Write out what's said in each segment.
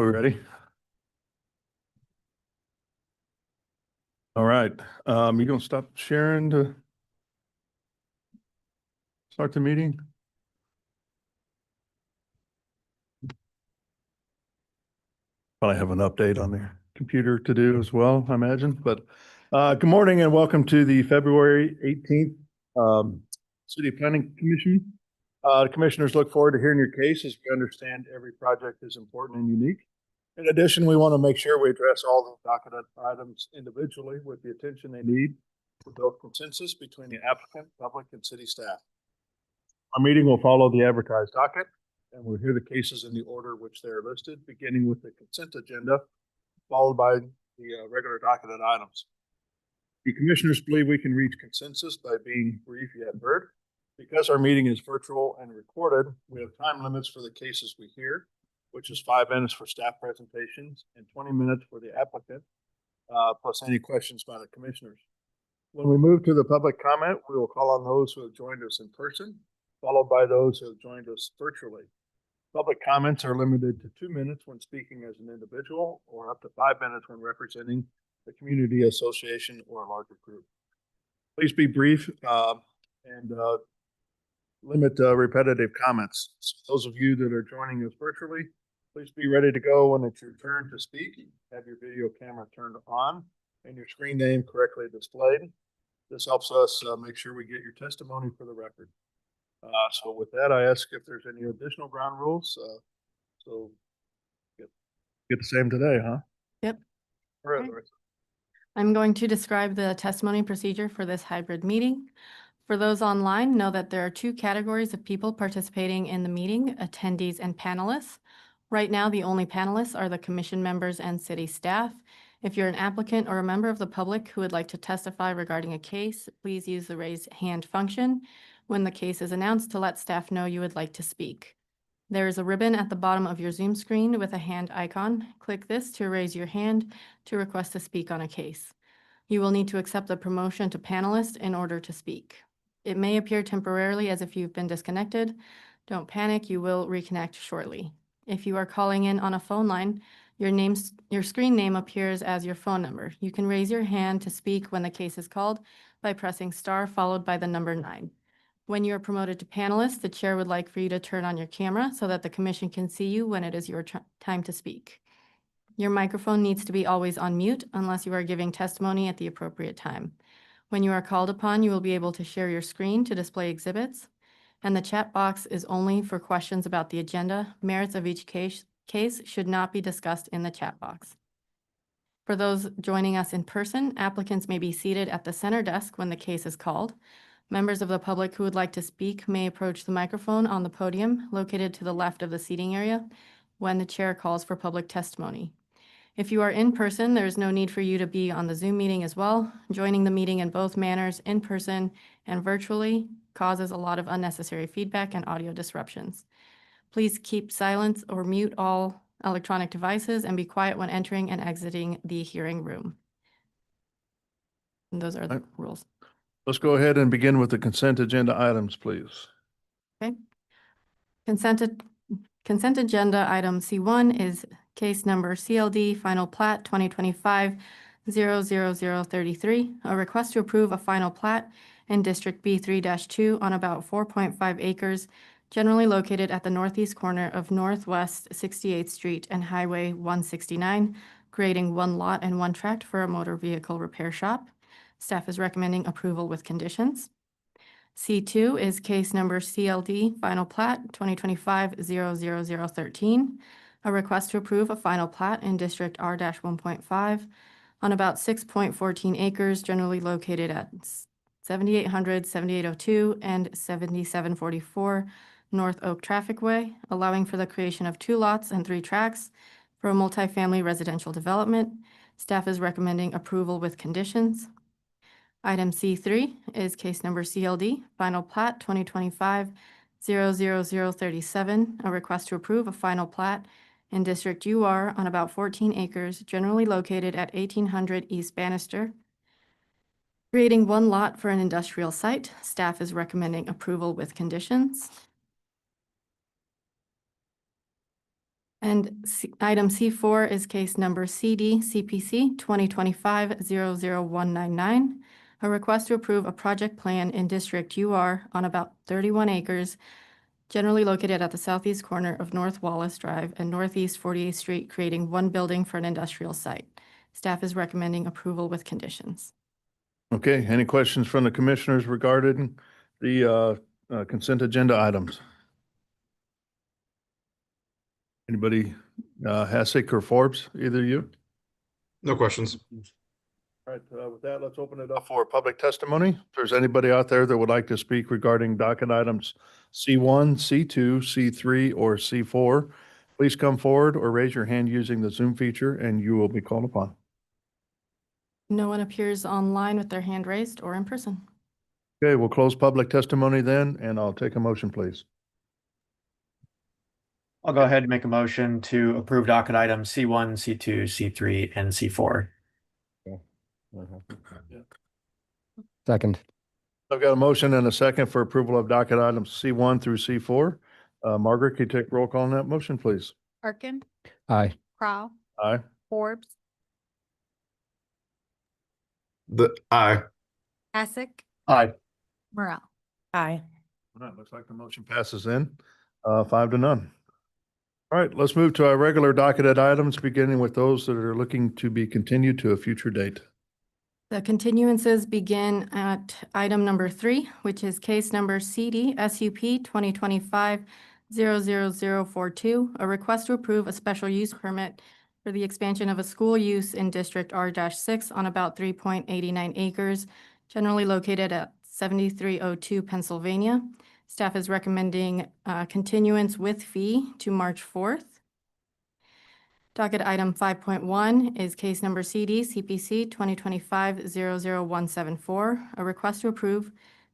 Are we ready? All right. You gonna stop sharing to start the meeting? Probably have an update on their computer to do as well, I imagine. But good morning and welcome to the February 18th City Planning Commission. The commissioners look forward to hearing your case as we understand every project is important and unique. In addition, we want to make sure we address all the docketed items individually with the attention they need to build consensus between the applicant, public, and city staff. Our meeting will follow the advertised docket, and we'll hear the cases in the order which they are listed, beginning with the consent agenda, followed by the regular docketed items. The commissioners believe we can reach consensus by being brief yet heard. Because our meeting is virtual and recorded, we have time limits for the cases we hear, which is 5 minutes for staff presentations and 20 minutes for the applicant, plus any questions by the commissioners. When we move to the public comment, we will call on those who have joined us in person, followed by those who have joined us virtually. Public comments are limited to 2 minutes when speaking as an individual, or up to 5 minutes when representing the community association or a larger group. Please be brief and limit repetitive comments. So those of you that are joining us virtually, please be ready to go when it's your turn to speak. Have your video camera turned on and your screen name correctly displayed. This helps us make sure we get your testimony for the record. So with that, I ask if there's any additional ground rules. So get the same today, huh? Yep. All right. Okay. I'm going to describe the testimony procedure for this hybrid meeting. For those online, know that there are 2 categories of people participating in the meeting, attendees and panelists. Right now, the only panelists are the commission members and city staff. If you're an applicant or a member of the public who would like to testify regarding a case, please use the raise hand function when the case is announced to let staff know you would like to speak. There is a ribbon at the bottom of your Zoom screen with a hand icon. Click this to raise your hand to request to speak on a case. You will need to accept the promotion to panelist in order to speak. It may appear temporarily as if you've been disconnected. Don't panic, you will reconnect shortly. If you are calling in on a phone line, your screen name appears as your phone number. You can raise your hand to speak when the case is called by pressing star followed by the number 9. When you are promoted to panelist, the chair would like for you to turn on your camera so that the commission can see you when it is your time to speak. Your microphone needs to be always on mute unless you are giving testimony at the appropriate time. When you are called upon, you will be able to share your screen to display exhibits, and the chat box is only for questions about the agenda. Merits of each case should not be discussed in the chat box. For those joining us in person, applicants may be seated at the center desk when the case is called. Members of the public who would like to speak may approach the microphone on the podium located to the left of the seating area when the chair calls for public testimony. If you are in person, there is no need for you to be on the Zoom meeting as well. Joining the meeting in both manners, in person and virtually, causes a lot of unnecessary feedback and audio disruptions. Please keep silence or mute all electronic devices and be quiet when entering and exiting the hearing room. And those are the rules. Let's go ahead and begin with the consent agenda items, please. Okay. Consent agenda item C1 is case number CLD Final Plat 2025-00033, a request to approve a final plat in District B3-2 on about 4.5 acres, generally located at the northeast corner of Northwest 68th Street and Highway 169, creating 1 lot and 1 tract for a motor vehicle repair shop. Staff is recommending approval with conditions. C2 is case number CLD Final Plat 2025-00013, a request to approve a final plat in District R-1.5 on about 6.14 acres, generally located at 7800, 7802, and 7744 North Oak Traffic Way, allowing for the creation of 2 lots and 3 tracts for a multifamily residential development. Staff is recommending approval with conditions. Item C3 is case number CLD, Final Plat 2025-00037, a request to approve a final plat in District UR on about 14 acres, generally located at 1800 East Bannister, creating 1 lot for an industrial site. Staff is recommending approval with conditions. And item C4 is case number CD CPC 2025-00199, a request to approve a project plan in District UR on about 31 acres, generally located at the southeast corner of North Wallace Drive and Northeast 48th Street, creating one building for an industrial site. Staff is recommending approval with conditions. Okay, any questions from the commissioners regarding the consent agenda items? Anybody, Hassick or Forbes, either of you? No questions. All right, with that, let's open it up for public testimony. If there's anybody out there that would like to speak regarding docket items C1, C2, C3, or C4, please come forward or raise your hand using the Zoom feature and you will be called upon. No one appears online with their hand raised or in person. Okay, we'll close public testimony then, and I'll take a motion, please. I'll go ahead and make a motion to approve docket items C1, C2, C3, and C4. Second. I've got a motion and a second for approval of docket items C1 through C4. Margaret, can you take roll call on that motion, please? Arkin, Aye. Crow, Aye. Forbes, Aye. Hassick, Aye. Morel. Aye. All right, looks like the motion passes in, 5-0. All right, let's move to our regular docketed items, beginning with those that are looking to be continued to a future date. The continuances begin at item number 3, which is case number CD SUP 2025-00042, a request to approve a special use permit for the expansion of a school use in District R-6 on about 3.89 acres, generally located at 7302 Pennsylvania. Staff is recommending continuance with fee to March 4th. Docket item 5.1 is case number CD CPC 2025-00174, a request to approve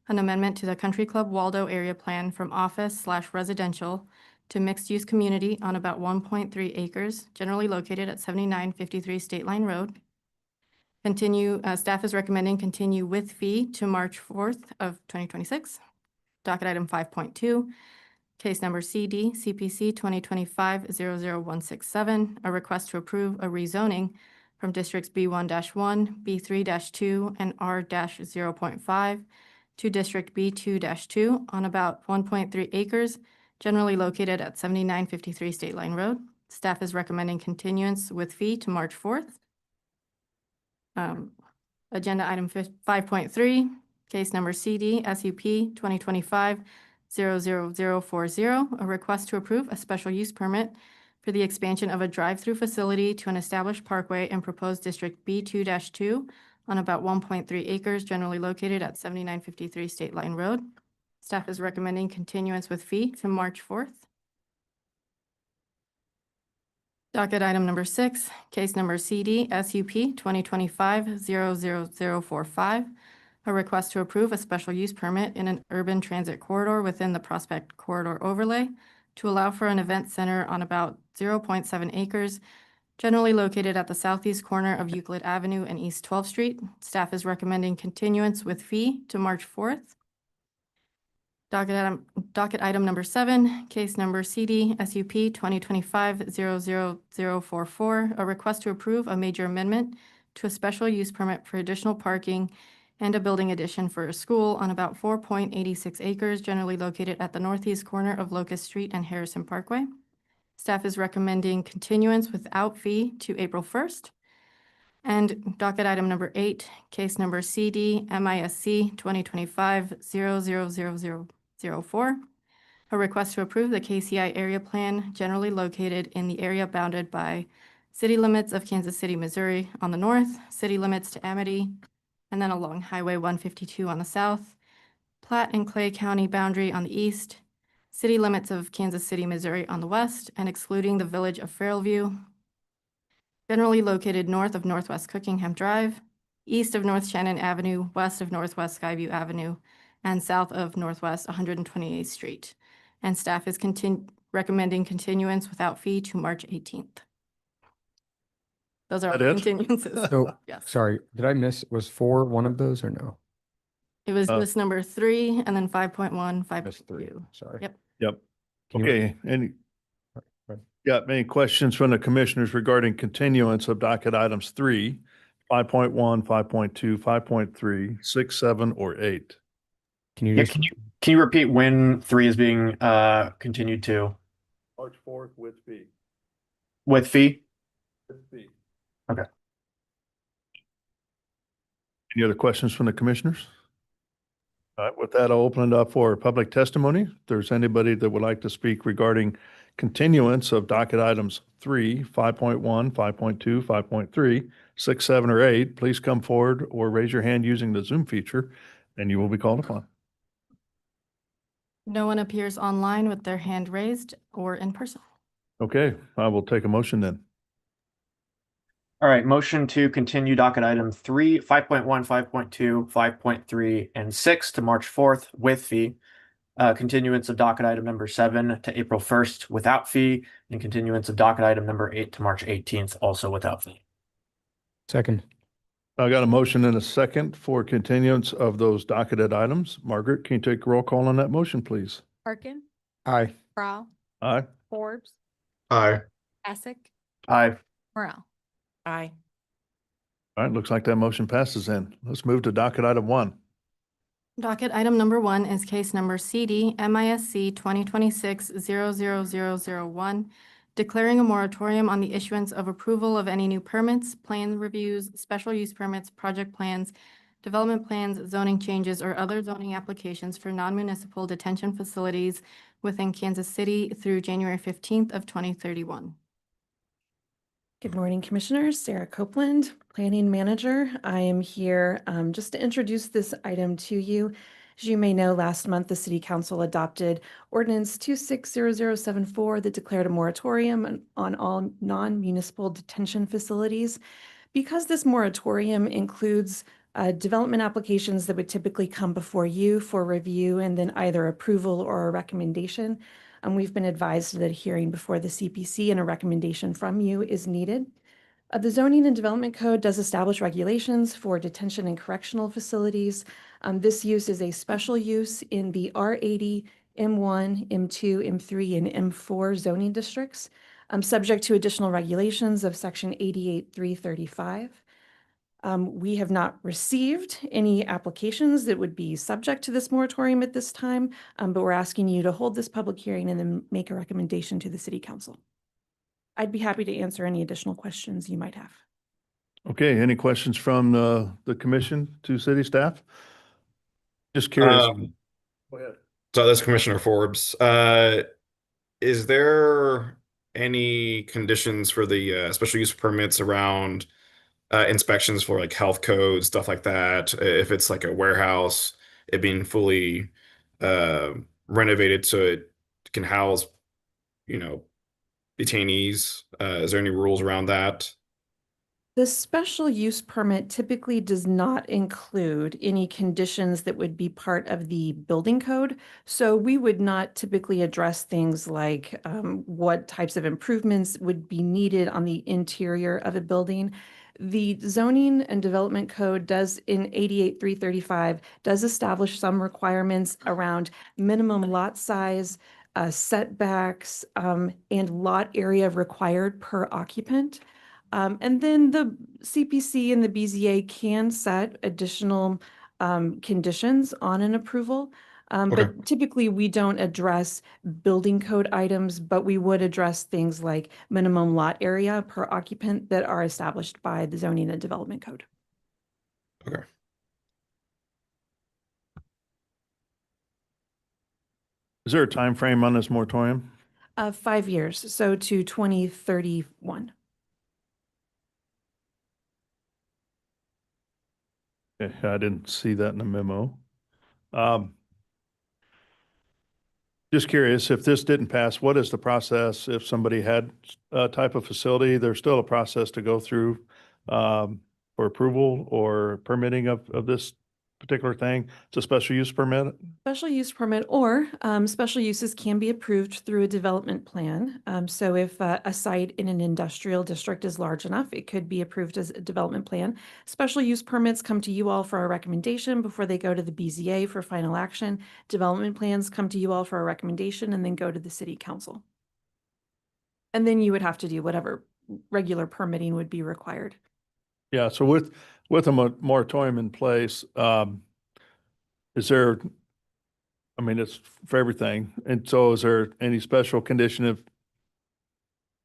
an amendment to the Country Club Waldo area plan from office/residential to mixed-use community on about 1.3 acres, generally located at 7953 State Line Road. Staff is recommending continue with fee to March 4th of 2026. Docket item 5.2, case number CD CPC 2025-00167, a request to approve a rezoning from districts B1-1, B3-2, and R-0.5 to district B2-2 on about 1.3 acres, generally located at 7953 State Line Road. Staff is recommending continuance with fee to March 4th. Agenda item 5.3, case number CD SUP 2025-00040, a request to approve a special use permit for the expansion of a drive-through facility to an established parkway in proposed district B2-2 on about 1.3 acres, generally located at 7953 State Line Road. Staff is recommending continuance with fee to March 4th. Docket item number 6, case number CD SUP 2025-00045, a request to approve a special use permit in an urban transit corridor within the Prospect Corridor Overlay to allow for an event center on about 0.7 acres, generally located at the southeast corner of Euclid Avenue and East 12th Street. Staff is recommending continuance with fee to March 4th. Docket item number 7, case number CD SUP 2025-00044, a request to approve a major amendment to a special use permit for additional parking and a building addition for a school on about 4.86 acres, generally located at the northeast corner of Locust Street and Harrison Parkway. Staff is recommending continuance without fee to April 1st. And docket item number 8, case number CD MISC 2025-00004, a request to approve the KCI area plan generally located in the area bounded by city limits of Kansas City, Missouri on the north, city limits to Amity, and then along Highway 152 on the south, Platte and Clay County boundary on the east, city limits of Kansas City, Missouri on the west, and excluding the village of Farrellview, generally located north of Northwest Cookingham Drive, east of North Shannon Avenue, west of Northwest Skyview Avenue, and south of Northwest 128th Street. And staff is recommending continuance without fee to March 18th. Those are all That it? continuances. So, Yes. sorry, did I miss, was 4 one of those or no? It was list number 3 and then 5.1, Missed 3, 5.2. sorry. Yep. Yep. Can you- Okay, any, Got any questions from the commissioners regarding continuance of docket items 3, 5.1, 5.2, 5.3, 6, 7, or 8? Can you Yeah, just, can you repeat when 3 is being continued to March 4th with fee. with fee? With fee. Okay. Any other questions from the commissioners? All right, with that, I'll open it up for public testimony. If there's anybody that would like to speak regarding continuance of docket items 3, 5.1, 5.2, 5.3, 6, 7, or 8, please come forward or raise your hand using the Zoom feature, and you will be called upon. No one appears online with their hand raised or in person. Okay, I will take a motion then. All right, motion to continue docket item 3, 5.1, 5.2, 5.3, and 6 to March 4th with fee. Continuance of docket item number 7 to April 1st without fee, and continuance of docket item number 8 to March 18th also without fee. second? I got a motion and a second for continuance of those docketed items. Margaret, can you take a roll call on that motion, please? Parkin, Aye. Morrell, Aye. Forbes, Aye. Essick, Aye. Morrell. Aye. All right, looks like that motion passes then. Let's move to docket item 1. Docket item number 1 is case number CD MISC 2026-00001, declaring a moratorium on the issuance of approval of any new permits, plan reviews, special use permits, project plans, development plans, zoning changes, or other zoning applications for non-municipal detention facilities within Kansas City through January 15th of 2031. Good morning, Commissioners. Sarah Copeland, Planning Manager. I am here just to introduce this item to you. As you may know, last month, the City Council adopted Ordinance 260074 that declared a moratorium on all non-municipal detention facilities. Because this moratorium includes development applications that would typically come before you for review and then either approval or a recommendation, we've been advised that a hearing before the CPC and a recommendation from you is needed. The Zoning and Development Code does establish regulations for detention and correctional facilities. This use is a special use in the R80, M1, M2, M3, and M4 zoning districts, subject to additional regulations of Section 88.335. We have not received any applications that would be subject to this moratorium at this time, but we're asking you to hold this public hearing and then make a recommendation to the City Council. I'd be happy to answer any additional questions you might have. Okay, any questions from the commission to city staff? Just curious. Go ahead. So that's Commissioner Forbes. Is there any conditions for the special use permits around inspections for like health codes, stuff like that? If it's like a warehouse, it being fully renovated so it can house, detainees. Is there any rules around that? The special use permit typically does not include any conditions that would be part of the building code. So we would not typically address things like what types of improvements would be needed on the interior of a building. The Zoning and Development Code does in 88.335 does establish some requirements around minimum lot size, setbacks, and lot area required per occupant. And then the CPC and the BZA can set additional conditions on an approval. But typically we don't address building code items, but we would address things like minimum lot area per occupant that are established by the Zoning and Development Code. Okay. Is there a time frame on this moratorium? 5 years, so to 2031. Okay, I didn't see that in the memo. Just curious, if this didn't pass, what is the process if somebody had a type of facility? There's still a process to go through for approval or permitting of this particular thing? It's a special use permit? Special use permit or special uses can be approved through a development plan. So if a site in an industrial district is large enough, it could be approved as a development plan. Special use permits come to you all for a recommendation before they go to the BZA for final action. Development plans come to you all for a recommendation and then go to the City Council. And then you would have to do whatever regular permitting would be required. Yeah, so with a moratorium in place, is there, I mean, it's for everything. And so is there any special condition if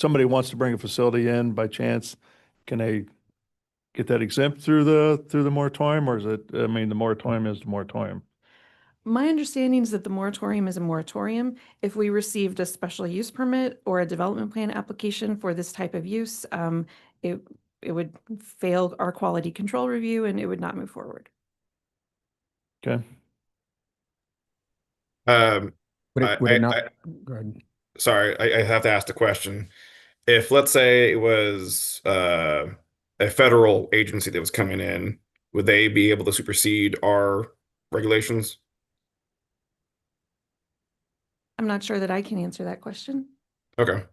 somebody wants to bring a facility in by chance, can they get that exempt through the moratorium, or is it, I mean, the moratorium is the moratorium? My understanding is that the moratorium is a moratorium. If we received a special use permit or a development plan application for this type of use, it, it would fail our quality control review and it would not move forward. Okay. Would I- it, would it I- not? I- Go ahead. Sorry, I have to ask the question. If, let's say, it was a federal agency that was coming in, would they be able to supersede our regulations? I'm not sure that I can answer that question. Okay.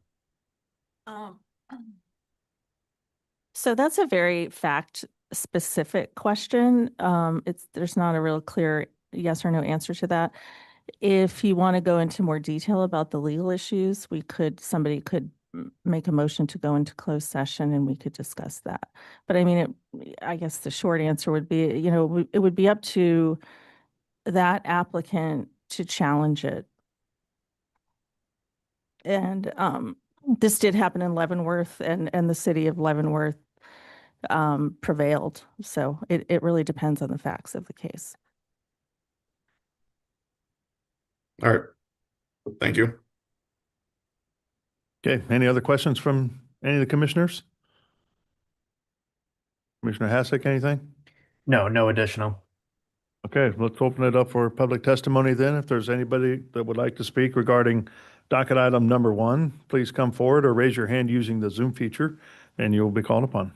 So that's a very fact-specific question. There's not a real clear yes or no answer to that. If you want to go into more detail about the legal issues, somebody could make a motion to go into closed session and we could discuss that. But I mean, I guess the short answer would be, it would be up to that applicant to challenge it. And this did happen in Leavenworth, and the city of Leavenworth prevailed. So it really depends on the facts of the case. All right. Thank you. Okay, any other questions from any of the commissioners? Commissioner Hasek, anything? No, no additional. Okay, let's open it up for public testimony then. If there's anybody that would like to speak regarding docket item number 1, please come forward or raise your hand using the Zoom feature and you'll be called upon.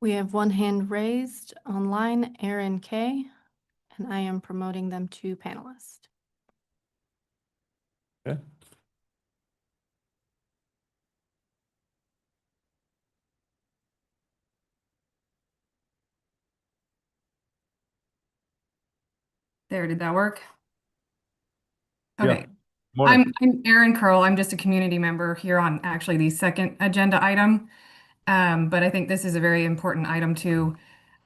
We have one hand raised online, Aaron K., and I am promoting them to panelist. Okay. There, did that work? Yeah. Okay, Morning. I'm Erin Curl. I'm just a community member here on actually the second agenda item. But I think this is a very important item too.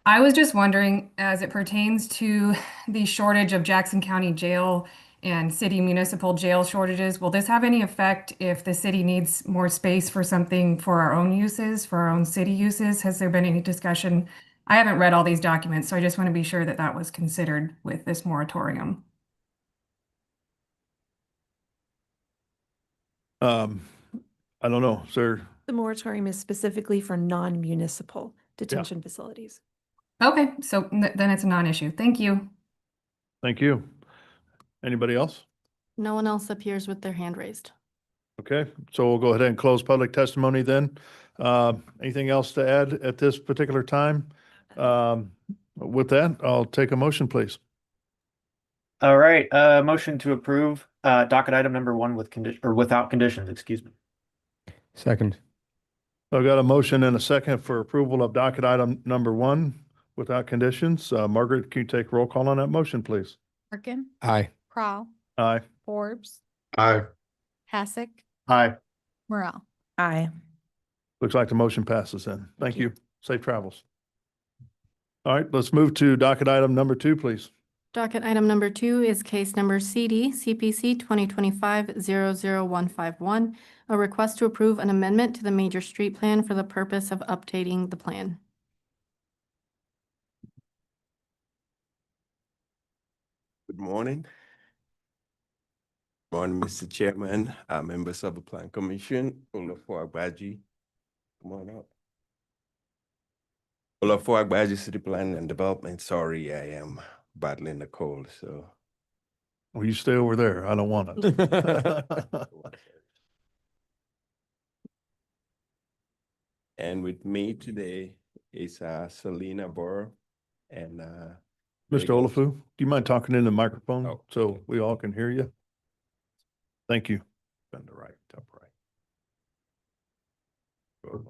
I was just wondering, as it pertains to the shortage of Jackson County Jail and city municipal jail shortages, will this have any effect if the city needs more space for something for our own uses, for our own city uses? Has there been any discussion? I haven't read all these documents, so I just want to be sure that that was considered with this moratorium. I don't know, sir. The moratorium is specifically for non-municipal detention facilities. Okay, so then it's a non-issue. Thank you. Thank you. Anybody else? No one else appears with their hand raised. Okay, so we'll go ahead and close public testimony then. Anything else to add at this particular time? With that, I'll take a motion, please. All right, motion to approve docket item number 1 with condition or without conditions, excuse me. Second. I've got a motion and a second for approval of docket item number 1 without conditions. Margaret, can you take roll call on that motion, please? Merkin, Aye. Crowell, Aye. Forbes, Aye. Hasek, Aye. Morel. Aye. Looks like the motion passes then. Thank you. Safe travels. All right, let's move to docket item number 2, please. Docket item number 2 is case number CD CPC 2025-00151, a request to approve an amendment to the major street plan for the purpose of updating the plan. Good morning. Morning, Mr. Chairman, members of the Plan Commission, Olafo Agbaji. Come on up. Olafo Agbaji, City Planning and Development. Sorry, I am battling the cold, so. Will you stay over there? I don't want it. And with me today is Selena Burr and Mr. Olafu, do you mind talking in the microphone Oh, so okay. we all can hear you? Thank you. on the right, top right. Good.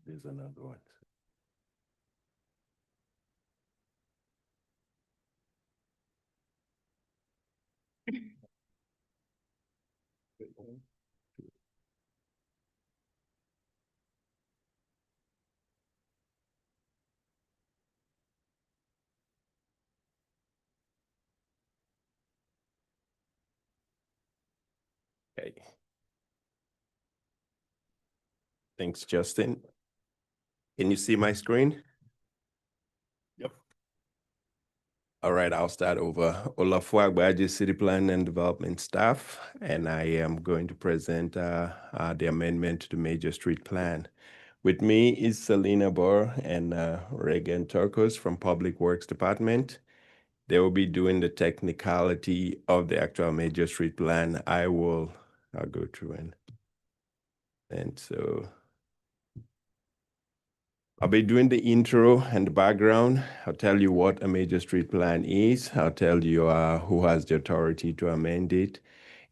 There's another one. Okay. Thanks, Justin. Can you see my screen? Yep. All right, I'll start over. Olafo Agbaji, City Planning and Development Staff, and I am going to present the amendment to the Major Street Plan. With me is Selena Bor and Regan Turcos from Public Works Department. They will be doing the technicality of the actual Major Street Plan. I'll go through and so I'll be doing the intro and the background. I'll tell you what a major street plan is. I'll tell you who has the authority to amend it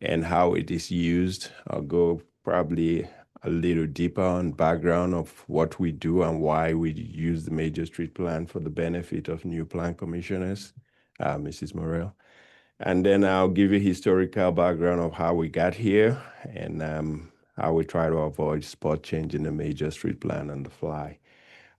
and how it is used. I'll go probably a little deeper on background of what we do and why we use the major street plan for the benefit of new plan commissioners, Mrs. Morel. And then I'll give you historical background of how we got here and how we try to avoid spot changing the major street plan on the fly.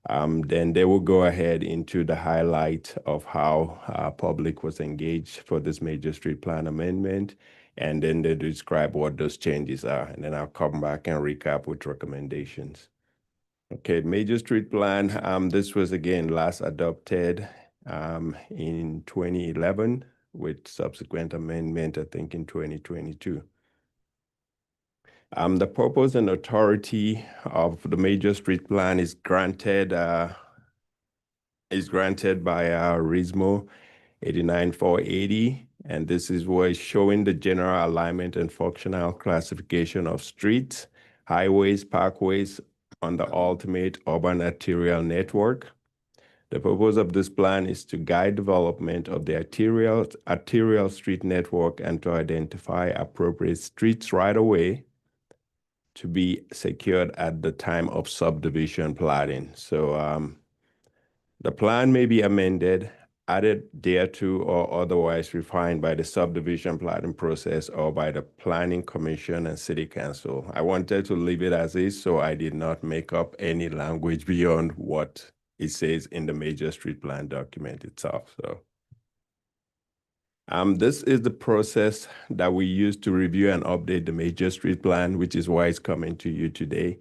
Then they will go ahead into the highlight of how public was engaged for this major street plan amendment, and then they describe what those changes are. And then I'll come back and recap with recommendations. Okay, major street plan. This was again last adopted in 2011 with subsequent amendment, I think, in 2022. The purpose and authority of the major street plan is granted by RISMO 89480, and this is where it's showing the general alignment and functional classification of streets, highways, parkways on the ultimate urban arterial network. The purpose of this plan is to guide development of the arterial street network and to identify appropriate streets right away to be secured at the time of subdivision platting. So the plan may be amended, added thereto, or otherwise refined by the subdivision platting process or by the Planning Commission and City Council. I wanted to leave it as is, so I did not make up any language beyond what it says in the major street plan document itself. So this is the process that we use to review and update the major street plan, which is why it's coming to you today.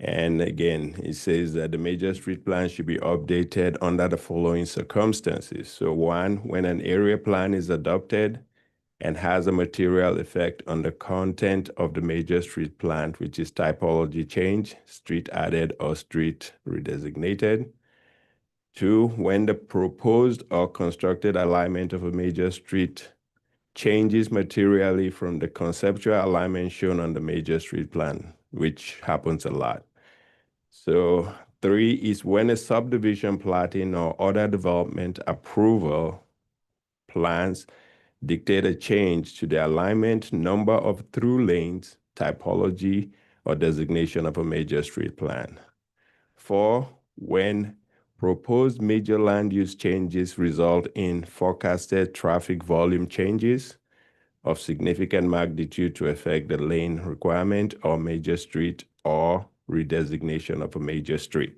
And again, it says that the major street plan should be updated under the following circumstances. So one, when an area plan is adopted and has a material effect on the content of the major street plan, which is typology change, street added, or street redesignated. Two, when the proposed or constructed alignment of a major street changes materially from the conceptual alignment shown on the major street plan, which happens a lot. So three is when a subdivision platting or other development approval plans dictate a change to the alignment, number of through lanes, typology, or designation of a major street plan. Four, when proposed major land use changes result in forecasted traffic volume changes of significant magnitude to affect the lane requirement or major street or redesignation of a major street.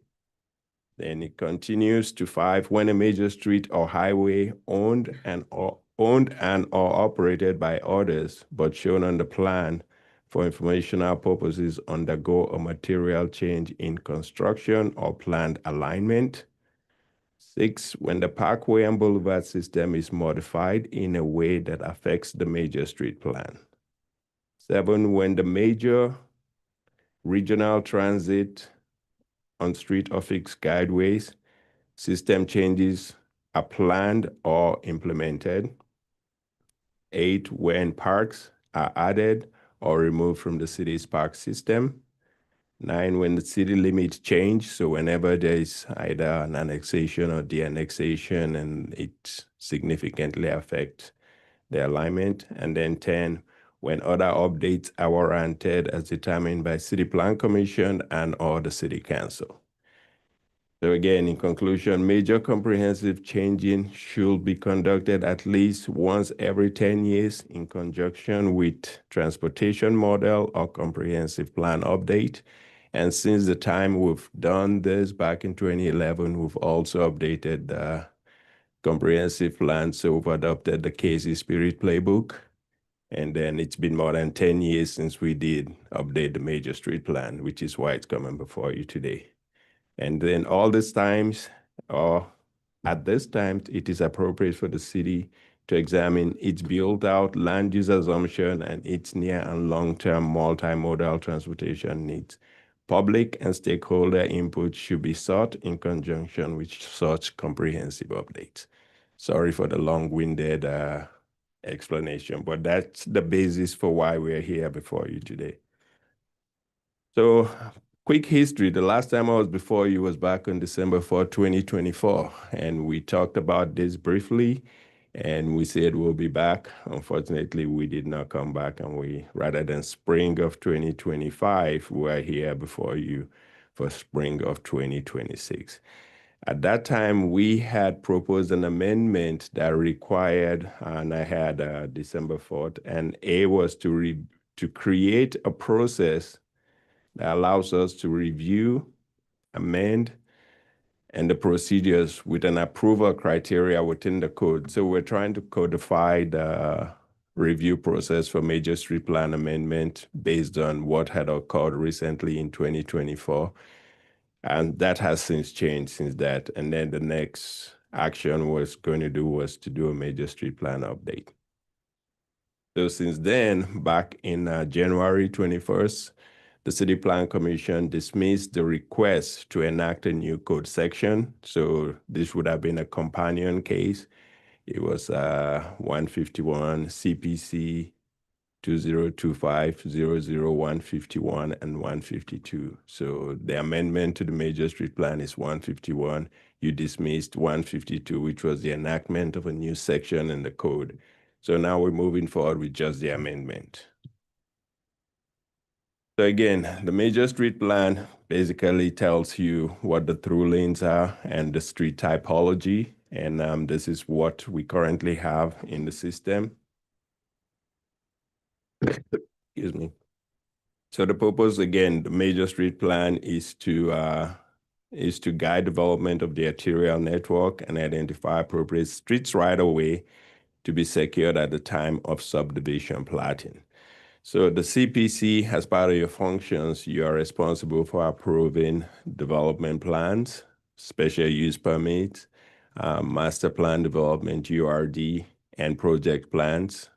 Then it continues to five, when a major street or highway owned and or operated by others, but shown on the plan for informational purposes undergo a material change in construction or planned alignment. Six, when the parkway and boulevard system is modified in a way that affects the major street plan. Seven, when the major regional transit on street or fixed guideways system changes are planned or implemented. Eight, when parks are added or removed from the city's park system. Nine, when the city limits change, so whenever there is either an annexation or de-annexation and it significantly affects the alignment. And then 10, when other updates are warranted as determined by City Plan Commission and or the City Council. So again, in conclusion, major comprehensive changing should be conducted at least once every 10 years in conjunction with transportation model or comprehensive plan update. And since the time we've done this back in 2011, we've also updated the comprehensive plan. So we've adopted the Casey Spirit Playbook. And then it's been more than 10 years since we did update the major street plan, which is why it's coming before you today. And then all these times, or at this time, it is appropriate for the city to examine its built-out land use assumption and its near and long-term multimodal transportation needs. Public and stakeholder input should be sought in conjunction with such comprehensive updates. Sorry for the long-winded explanation, but that's the basis for why we're here before you today. So, quick history. The last time I was before you was back on December 4, 2024, and we talked about this briefly, and we said we'll be back. Unfortunately, we did not come back, and rather than spring of 2025, we're here before you for spring of 2026. At that time, we had proposed an amendment that required, and I had December 4th, and A was to create a process that allows us to review, amend, and the procedures with an approval criteria within the code. So we're trying to codify the review process for major street plan amendment based on what had occurred recently in 2024. And that has since changed since that. And then the next action was to do a major street plan update. So since then, back in January 21st, the City Plan Commission dismissed the request to enact a new code section. So this would have been a companion case. It was 151 CPC 2025-00151 and 152. So the amendment to the major street plan is 151. You dismissed 152, which was the enactment of a new section in the code. So now we're moving forward with just the amendment. So again, the major street plan basically tells you what the through lanes are and the street typology. And this is what we currently have in the system. Excuse me. So the purpose, again, the major street plan is to guide development of the arterial network and identify appropriate streets right away to be secured at the time of subdivision platting. So the CPC, as part of your functions, you are responsible for approving development plans, special use permits, master plan development, URD, and project plans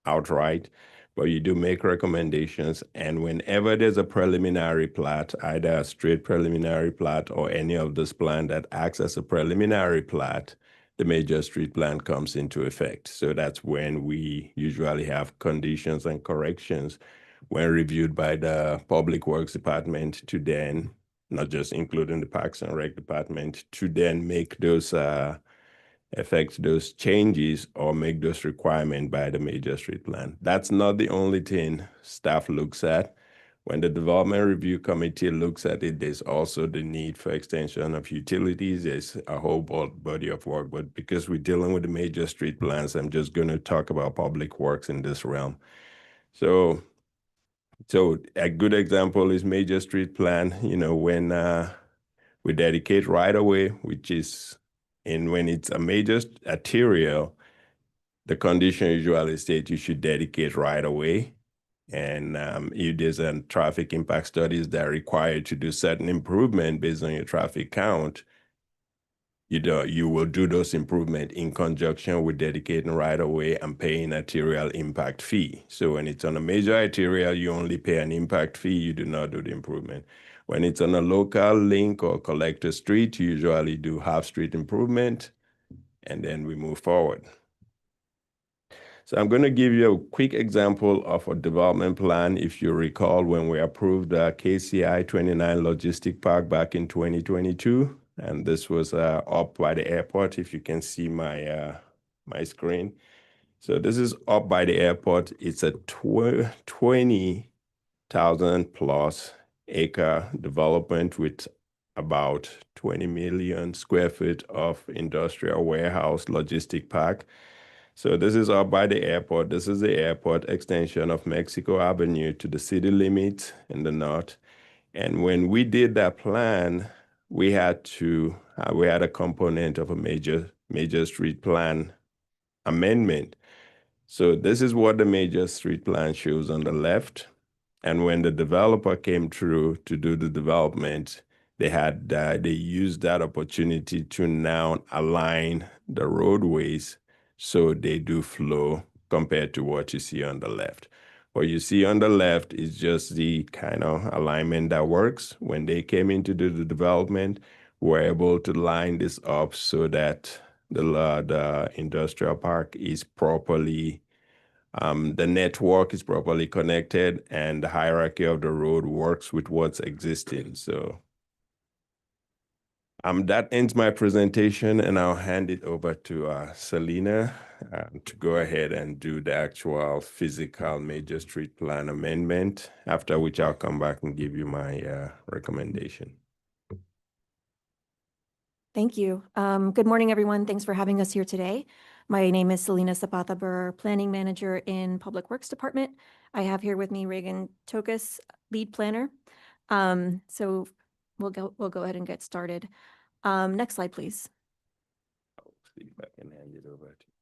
outright. But you do make recommendations, and whenever there's a preliminary plat, either a straight preliminary plat or any of this plan that acts as a preliminary plat, the major street plan comes into effect. So that's when we usually have conditions and corrections when reviewed by the Public Works Department to then, not just including the Parks and Rec Department, to then make those affect those changes or make those requirements by the major street plan. That's not the only thing staff looks at. When the development review committee looks at it, there's also the need for extension of utilities. There's a whole body of work, but because we're dealing with the major street plans, I'm just going to talk about public works in this realm. So a good example is major street plan, when we dedicate right away, which is when it's a major arterial, the condition usually states you should dedicate right away. And if there's a traffic impact studies that are required to do certain improvement based on your traffic count, you will do those improvements in conjunction with dedicating right away and paying arterial impact fee. So when it's on a major arterial, you only pay an impact fee, you do not do the improvement. When it's on a local link or collector street, you usually do half street improvement, and then we move forward. So I'm going to give you a quick example of a development plan. If you recall, when we approved the KCI 29 Logistic Park back in 2022, and this was up by the airport, if you can see my screen. So this is up by the airport. It's a 20,000 plus acre development with about 20 million square feet of industrial warehouse logistic park. So this is up by the airport. This is the airport extension of Mexico Avenue to the city limits in the north. And when we did that plan, we had a component of a major street plan amendment. So this is what the major street plan shows on the left. And when the developer came through to do the development, they used that opportunity to now align the roadways so they do flow compared to what you see on the left. What you see on the left is just the kind of alignment that works. When they came in to do the development, we're able to line this up so that the industrial park is properly the network is properly connected and the hierarchy of the road works with what's existing. So that ends my presentation, and I'll hand it over to Selena to go ahead and do the actual physical major street plan amendment, after which I'll come back and give you my recommendation. Thank you. Good morning, everyone. Thanks for having us here today. My name is Selena Zapata Burr, Planning Manager in Public Works Department. I have here with me Reagan Tokus, Lead Planner. So we'll go ahead and get started. Next slide, please. I'll see if I can hand it over to you.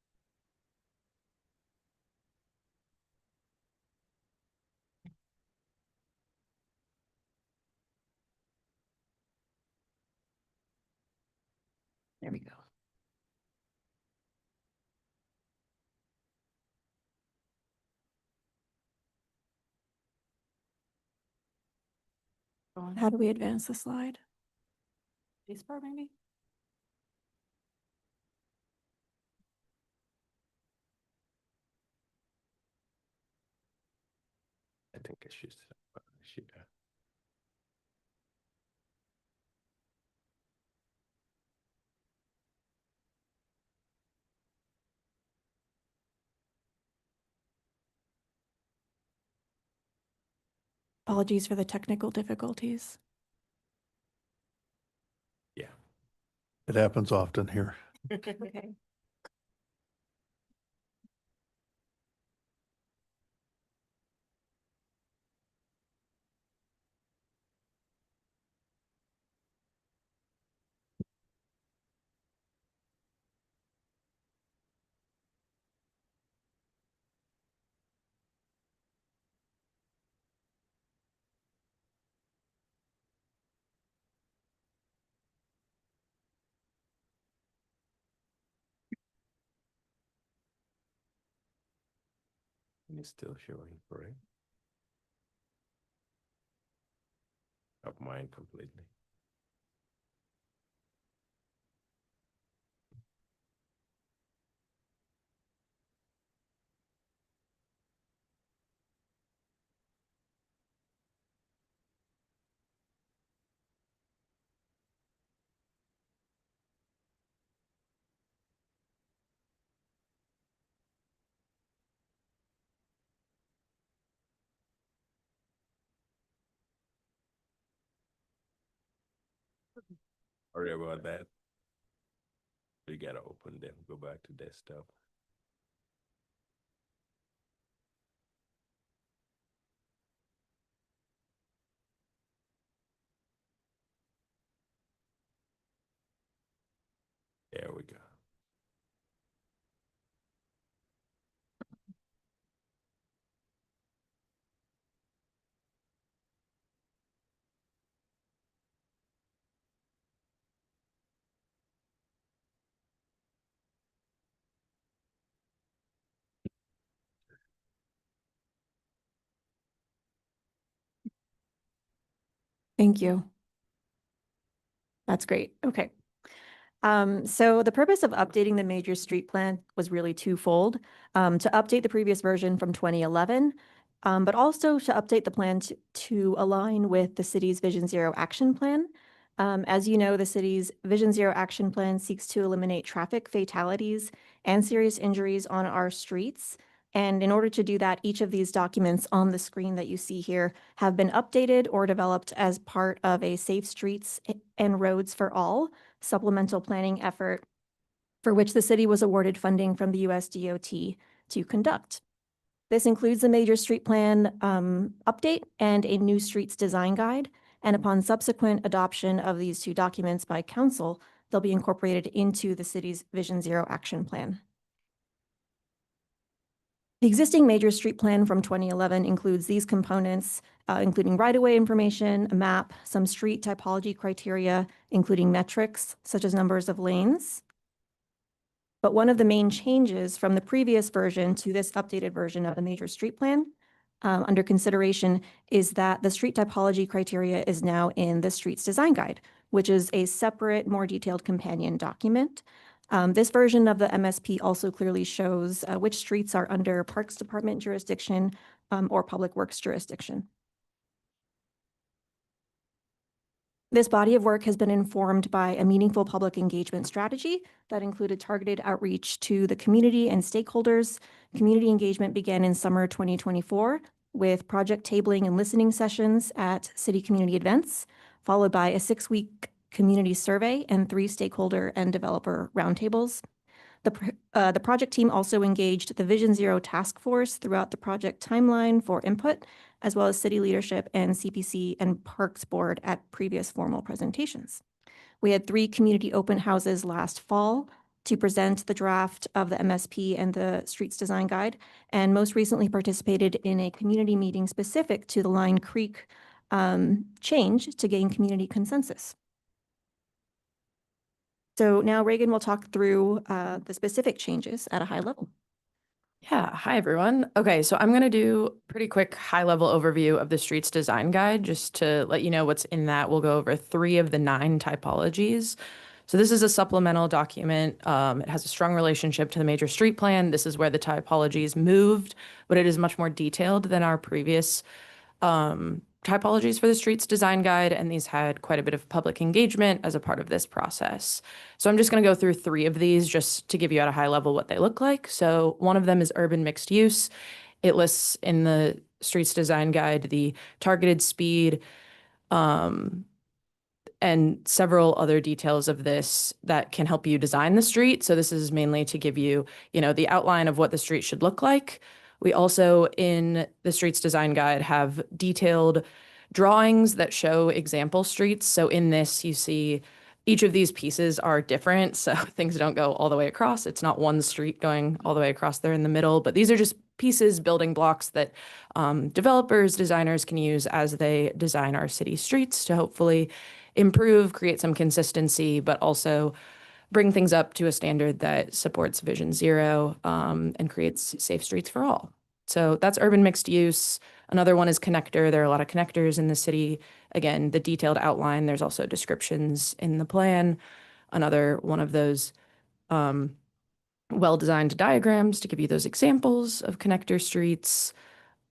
There we go. How do we advance the slide? Spacebar, maybe? I think I should. Apologies for the technical difficulties. Yeah. It happens often here. Okay. And it's still showing, right? Of mine completely. Sorry about that. We gotta open them, go back to desktop. There we go. Thank you. That's great. Okay. So the purpose of updating the major street plan was really twofold. To update the previous version from 2011, but also to update the plan to align with the city's Vision Zero action plan. As you know, the city's Vision Zero action plan seeks to eliminate traffic fatalities and serious injuries on our streets And in order to do that, each of these documents on the screen that you see here have been updated or developed as part of a Safe Streets and Roads for All supplemental planning effort for which the city was awarded funding from the US DOT to conduct. This includes the major street plan update and a new streets design guide. And upon subsequent adoption of these two documents by council, they'll be incorporated into the city's Vision Zero action plan. The existing major street plan from 2011 includes these components, including right-of-way information, a map, some street typology criteria, including metrics such as numbers of lanes. But one of the main changes from the previous version to this updated version of the major street plan under consideration is that the street typology criteria is now in the streets design guide, which is a separate, more detailed companion document. This version of the MSP also clearly shows which streets are under Parks Department jurisdiction or Public Works jurisdiction. This body of work has been informed by a meaningful public engagement strategy that included targeted outreach to the community and stakeholders. Community engagement began in summer 2024 with project tabling and listening sessions at city community events, followed by a 6-week community survey and 3 stakeholder and developer roundtables. The project team also engaged the Vision Zero task force throughout the project timeline for input, as well as city leadership and CPC and Parks Board at previous formal presentations. We had 3 community open houses last fall to present the draft of the MSP and the Streets Design Guide, and most recently participated in a community meeting specific to the Line Creek change to gain community consensus. So now Reagan will talk through the specific changes at a high level. Yeah, hi everyone. Okay, so I'm going to do a pretty quick high-level overview of the Streets Design Guide, just to let you know what's in that. We'll go over 3 of the 9 typologies. So this is a supplemental document. It has a strong relationship to the major street plan. This is where the typologies moved, but it is much more detailed than our previous typologies for the Streets Design Guide, and these had quite a bit of public engagement as a part of this process. So I'm just going to go through 3 of these just to give you at a high level what they look like. So one of them is urban mixed use. It lists in the Streets Design Guide the targeted speed and several other details of this that can help you design the street. So this is mainly to give you, the outline of what the street should look like. We also, in the Streets Design Guide, have detailed drawings that show example streets. So in this, you see each of these pieces are different, so things don't go all the way across. It's not one street going all the way across there in the middle, but these are just pieces, building blocks that developers, designers can use as they design our city streets to hopefully improve, create some consistency, but also bring things up to a standard that supports Vision Zero and creates safe streets for all. So that's urban mixed use. Another one is connector. There are a lot of connectors in the city. Again, the detailed outline, there's also descriptions in the plan. Another one of those well-designed diagrams to give you those examples of connector streets.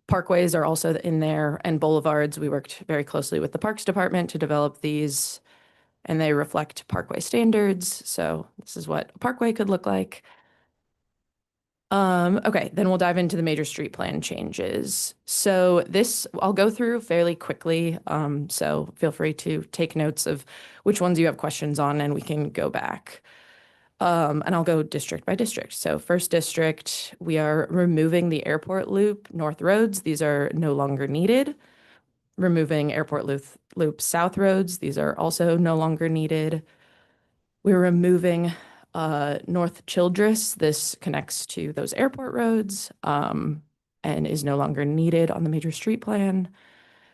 Parkways are also in there, and boulevards. We worked very closely with the Parks Department to develop these, and they reflect parkway standards. So this is what a parkway could look like. Okay, then we'll dive into the major street plan changes. So this I'll go through fairly quickly. So feel free to take notes of which ones you have questions on, and we can go back. And I'll go district by district. So first district, we are removing the airport loop north roads. These are no longer needed. Removing airport loop south roads. These are also no longer needed. We're removing North Childress. This connects to those airport roads and is no longer needed on the major street plan.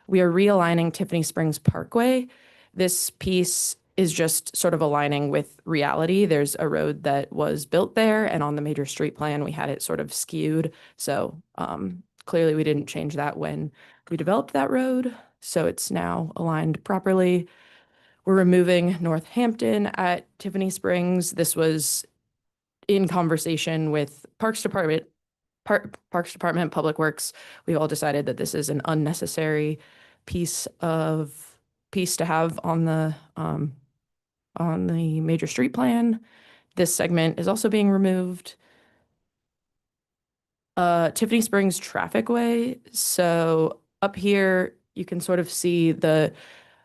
We are realigning Tiffany Springs Parkway. This piece is just sort of aligning with reality. There's a road that was built there, and on the major street plan, we had it sort of skewed. So clearly we didn't change that when we developed that road. So it's now aligned properly. We're removing Northampton at Tiffany Springs. This was in conversation with Parks Department, Public Works. We've all decided that this is an unnecessary piece to have on the major street plan. This segment is also being removed. Tiffany Springs Traffic Way. So up here, you can sort of see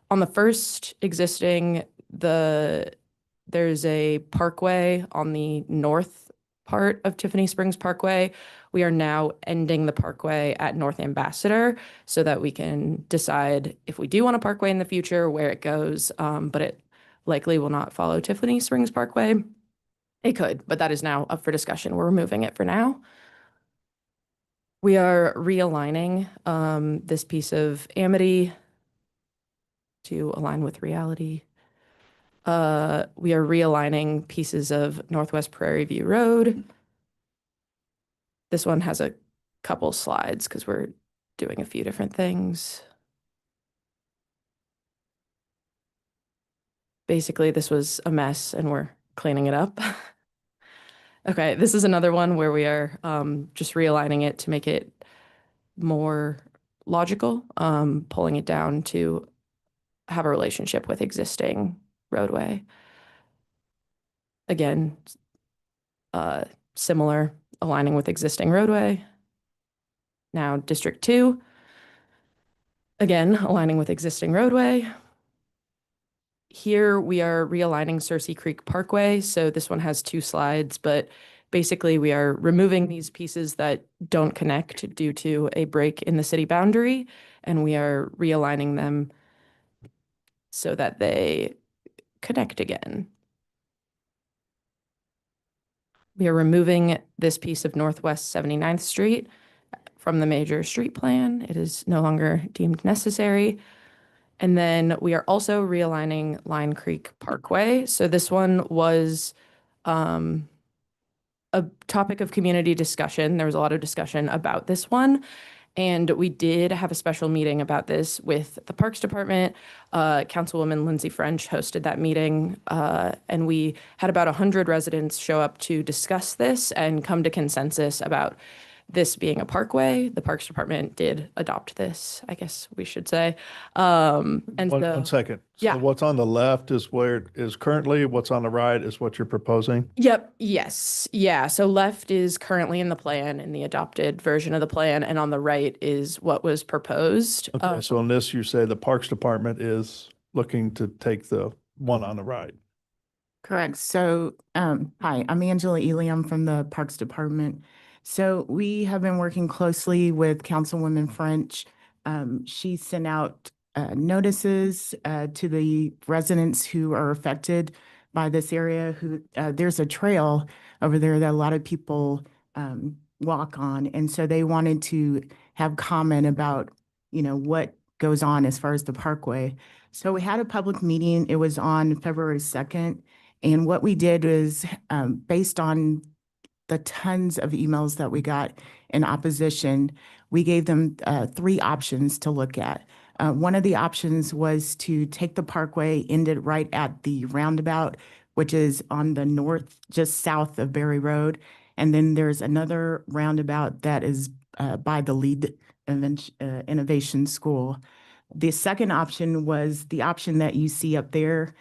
on the first existing, there's a parkway on the north part of Tiffany Springs Parkway. We are now ending the parkway at North Ambassador so that we can decide if we do want a parkway in the future, where it goes. But it likely will not follow Tiffany Springs Parkway. It could, but that is now up for discussion. We're removing it for now. We are realigning this piece of Amity to align with reality. We are realigning pieces of Northwest Prairie View Road. This one has a couple slides because we're doing a few different things. Basically, this was a mess and we're cleaning it up. Okay, this is another one where we are just realigning it to make it more logical, pulling it down to have a relationship with existing roadway. Again, similar, aligning with existing roadway. Now District 2, again, aligning with existing roadway. Here we are realigning Cersei Creek Parkway. So this one has two slides, but basically we are removing these pieces that don't connect due to a break in the city boundary, and we are realigning them so that they connect again. We are removing this piece of Northwest 79th Street from the major street plan. It is no longer deemed necessary. And then we are also realigning Line Creek Parkway. So this one was a topic of community discussion. There was a lot of discussion about this one. And we did have a special meeting about this with the Parks Department. Councilwoman Lindsay French hosted that meeting, and we had about 100 residents show up to discuss this and come to consensus about this being a parkway. The Parks Department did adopt this, I guess we should say. And One second. Yeah. So what's on the left is where it is currently, what's on the right is what you're proposing? Yep. Yes. Yeah. So left is currently in the plan, in the adopted version of the plan, and on the right is what was proposed. Okay, so in this, you say the Parks Department is looking to take the one on the right. Correct. So, hi, I'm Angela Ely. I'm from the Parks Department. So we have been working closely with Councilwoman French. She sent out notices to the residents who are affected by this area. There's a trail over there that a lot of people walk on, and so they wanted to have comment about, what goes on as far as the parkway. So we had a public meeting. It was on February 2nd. And what we did was, based on the tons of emails that we got in opposition, we gave them 3 options to look at. One of the options was to take the parkway, end it right at the roundabout, which is on the north, just south of Berry Road. And then there's another roundabout that is by the Lead Innovation School. The second option was the option that you see up there,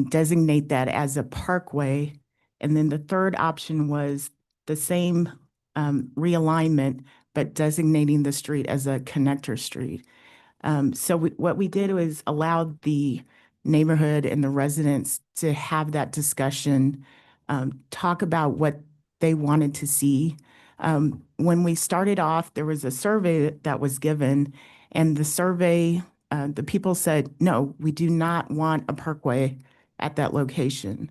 designate that as a parkway. And then the third option was the same realignment, but designating the street as a connector street. So what we did was allowed the neighborhood and the residents to have that discussion, talk about what they wanted to see. When we started off, there was a survey that was given, and the survey, the people said, no, we do not want a parkway at that location.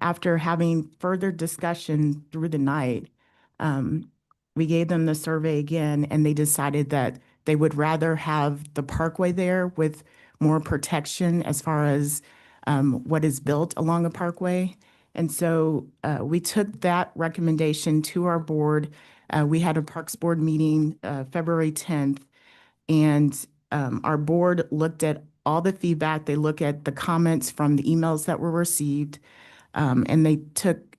After having further discussion through the night, we gave them the survey again, and they decided that they would rather have the parkway there with more protection as far as what is built along a parkway. And so we took that recommendation to our board. We had a Parks Board meeting February 10th, and our board looked at all the feedback. They looked at the comments from the emails that were received, and they took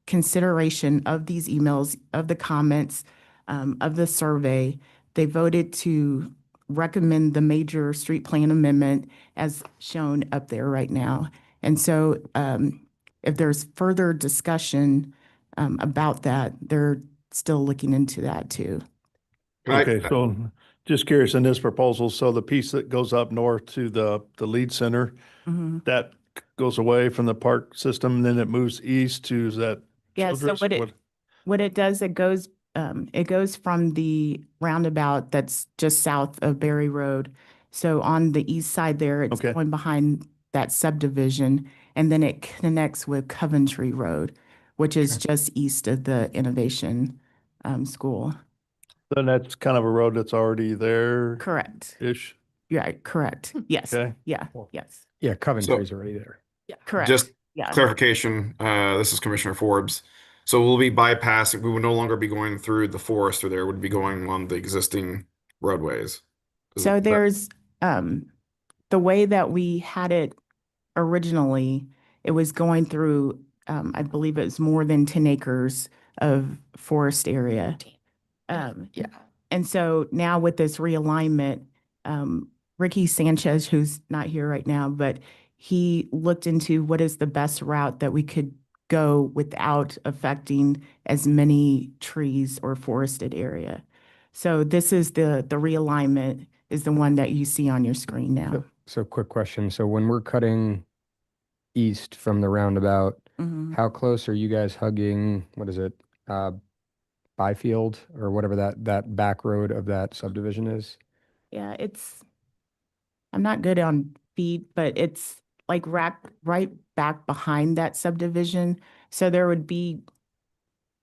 consideration of these emails, of the comments, of the survey. They voted to recommend the major street plan amendment as shown up there right now. And so if there's further discussion about that, they're still looking into that too. Can I- Okay, so just curious in this proposal, so the piece that goes up north to the lead center, Mhm. that goes away from the park system, then it moves east to that Yeah, so Childress? what it does, it goes from the roundabout that's just south of Berry Road. So on the east side there, it's Okay. going behind that subdivision, and then it connects with Coventry Road, which is just east of the Innovation School. Then that's kind of a road that's already there-ish? Correct. Yeah, correct. Yes. Okay. Yeah, yes. Yeah, Coventry's already there. Correct. Just Yeah. clarification, this is Commissioner Forbes. So we'll be bypassing, we will no longer be going through the forest through there, would be going on the existing roadways. So there's, the way that we had it originally, it was going through, I believe it was more than 10 acres of forest area. Yeah. And so now with this realignment, Ricky Sanchez, who's not here right now, but he looked into what is the best route that we could go without affecting as many trees or forested area. So this is the realignment is the one that you see on your screen now. So quick question. So when we're cutting east from the roundabout, Mhm. how close are you guys hugging, what is it? Byfield or whatever that back road of that subdivision is? Yeah, I'm not good on feet, but it's like right back behind that subdivision. So there would be,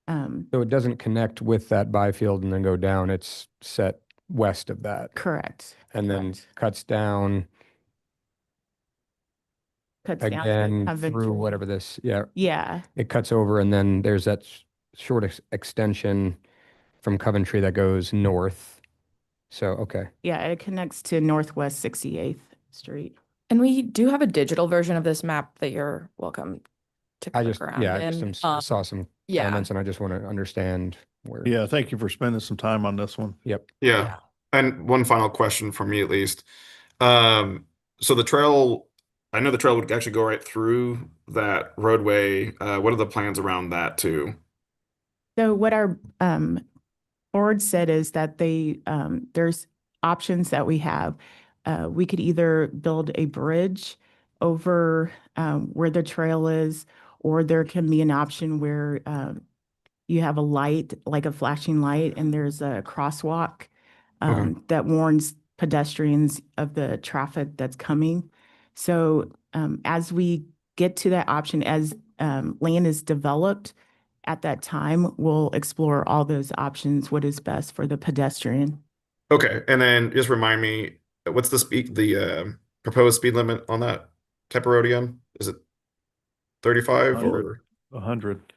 So it doesn't connect with that Byfield and then go down. It's set west of that correct. and then correct. cuts down Cuts down to again Coventry. through whatever this, yeah, Yeah, it cuts over and then there's that short extension from Coventry that goes north. So, okay. yeah, it connects to Northwest 68th Street. And we do have a digital version of this map that you're welcome to I click just, around yeah, I in. saw some yeah. elements and I just want to understand where. Yeah, thank you for spending some time on this one. Yep. Yeah. And one final question from me at least. So the trail, I know the trail would actually go right through that roadway. What are the plans around that too? So what our board said is that there's options that we have. We could either build a bridge over where the trail is, or there can be an option where you have a light, like a flashing light, and there's a crosswalk that warns pedestrians of the traffic that's coming. So as we get to that option, as land is developed, at that time, we'll explore all those options, what is best for the pedestrian. Okay, and then just remind me, what's the proposed speed limit on that type of road again? Is it 35 or 100.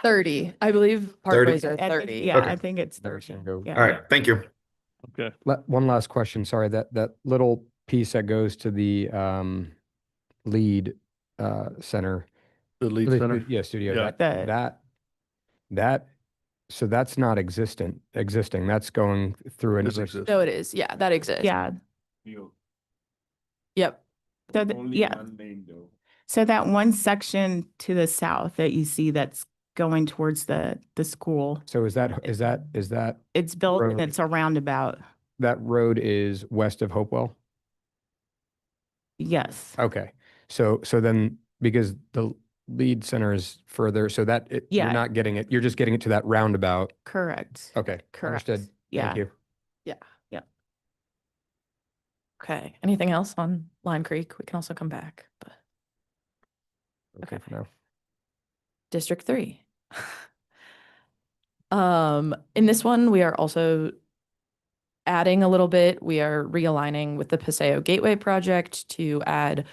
30. I believe 30? parkways are I think- 30. Yeah, Okay. I think it's There's 30. gonna go. Yeah. All right, thank you. Okay. One last question. Sorry, that little piece that goes to the lead center. The lead the center. Yeah, studio. Yeah. So that's not existing. That's going through This another. exists. No, it is. Yeah, that exists. Yeah, Yep. so, yeah. So that one section to the south that you see that's going towards the school, So is that it's built and Road. it's a roundabout. that road is west of Hopewell? Yes, Okay. So then because the lead center is further, so that Yeah. you're not getting it, you're just getting it to that roundabout. correct. Okay, Correct. understood. Yeah. Thank you. Okay. Anything else on Lime Creek? We can also come back, but Okay for now. District 3. In this one, we are also adding a little bit. We are realigning with the Paseo Gateway project to add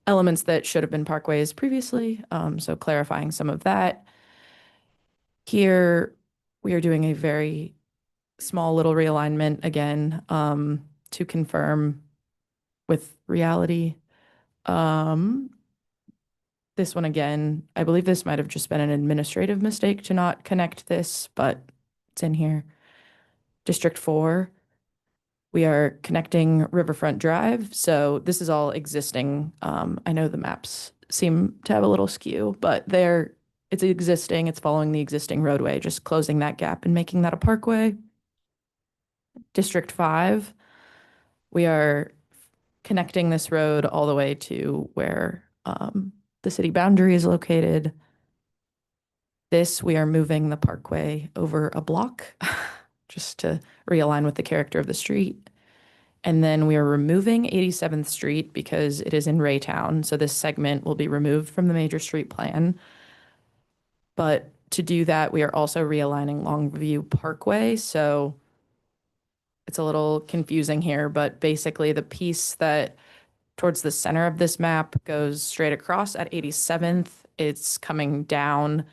elements that should have been parkways previously. So clarifying some of that. Here, we are doing a very small little realignment again, to confirm with reality. This one again, I believe this might have just been an administrative mistake to not connect this, but it's in here. District 4, we are connecting Riverfront Drive. So this is all existing. I know the maps seem to have a little skew, but they're it's existing, it's following the existing roadway, just closing that gap and making that a parkway. District 5, we are connecting this road all the way to where the city boundary is located. This, we are moving the parkway over a block just to realign with the character of the street. And then we are removing 87th Street because it is in Raytown. So this segment will be removed from the major street plan. But to do that, we are also realigning Longview Parkway. So it's a little confusing here, but basically the piece that towards the center of this map goes straight across at 87th. It's coming down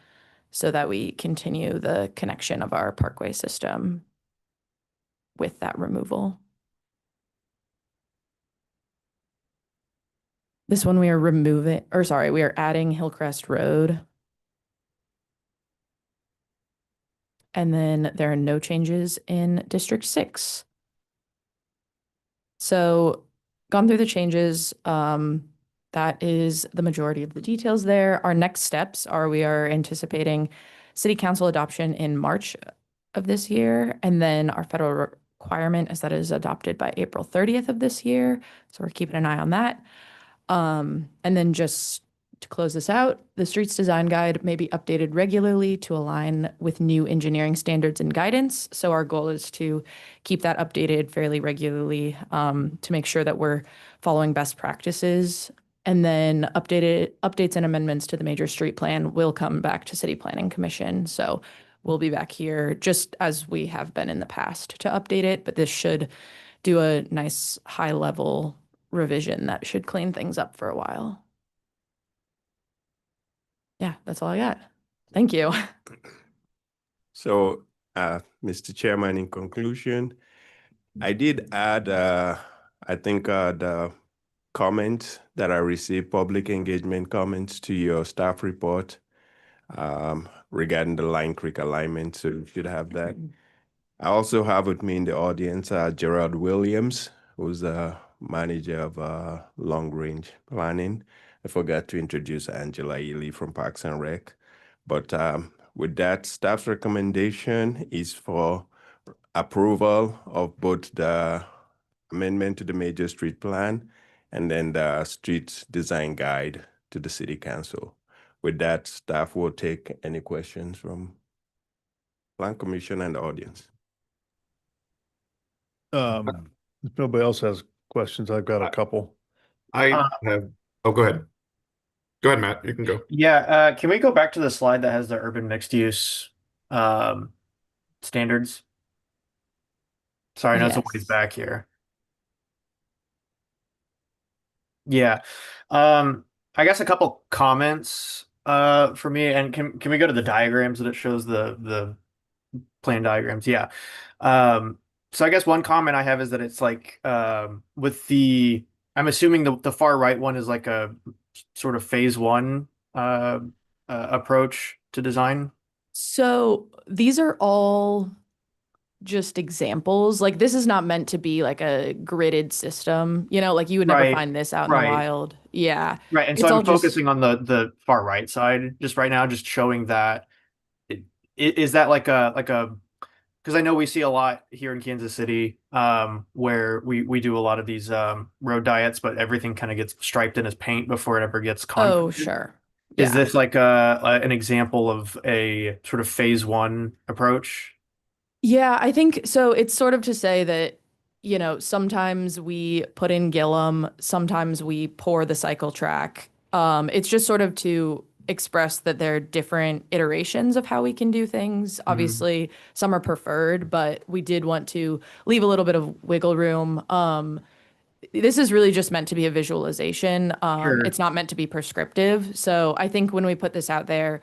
so that we continue the connection of our parkway system with that removal. This one we are removing, or sorry, we are adding Hillcrest Road. And then there are no changes in District 6. So gone through the changes. That is the majority of the details there. Our next steps are we are anticipating City Council adoption in March of this year. And then our federal requirement is that it is adopted by April 30th of this year. So we're keeping an eye on that. And then just to close this out, the streets design guide may be updated regularly to align with new engineering standards and guidance. So our goal is to keep that updated fairly regularly to make sure that we're following best practices. And then updates and amendments to the major street plan will come back to City Planning Commission. So we'll be back here just as we have been in the past to update it, but this should do a nice high level revision that should clean things up for a while. Yeah, that's all I got. Thank you. So, Mr. Chairman, in conclusion, I did add, I think, the comments that I received, public engagement comments to your staff report regarding the Line Creek alignment. So you should have that. I also have with me in the audience Gerald Williams, who's the manager of long range planning. I forgot to introduce Angela Ely from Parks and Rec. But with that, staff's recommendation is for approval of both the amendment to the major street plan and then the street design guide to the city council. With that, staff will take any questions from Plan Commission and the audience. If nobody else has questions, I've got a couple. I have, oh, go ahead. Go ahead, Matt, you can go. Yeah, can we go back to the slide that has the urban mixed use standards? Sorry, I know it's a ways Yes. back here. Yeah. I guess a couple comments for me, and can we go to the diagrams that it shows the plan diagrams? Yeah. So I guess one comment I have is that it's like with the I'm assuming the far right one is like a sort of phase one approach to design. So these are all just examples. Like this is not meant to be like a gridded system, you know, like you would never Right, find this out in right. the wild. Yeah. Right. And It's so all I'm just- focusing on the far right side just right now, just showing that is that like a because I know we see a lot here in Kansas City where we do a lot of these road diets, but everything kind of gets striped in as paint before it ever gets Oh, concreted. sure. Is Yeah. this like an example of a sort of phase one approach? Yeah, I think so. It's sort of to say that, you know, sometimes we put in Gillum, sometimes we pour the cycle track. It's just sort of to express that there are different iterations of how we can do things. Obviously, some are preferred, but we did want to leave a little bit of wiggle room. This is really just meant to be a visualization. Sure. It's not meant to be prescriptive. So I think when we put this out there,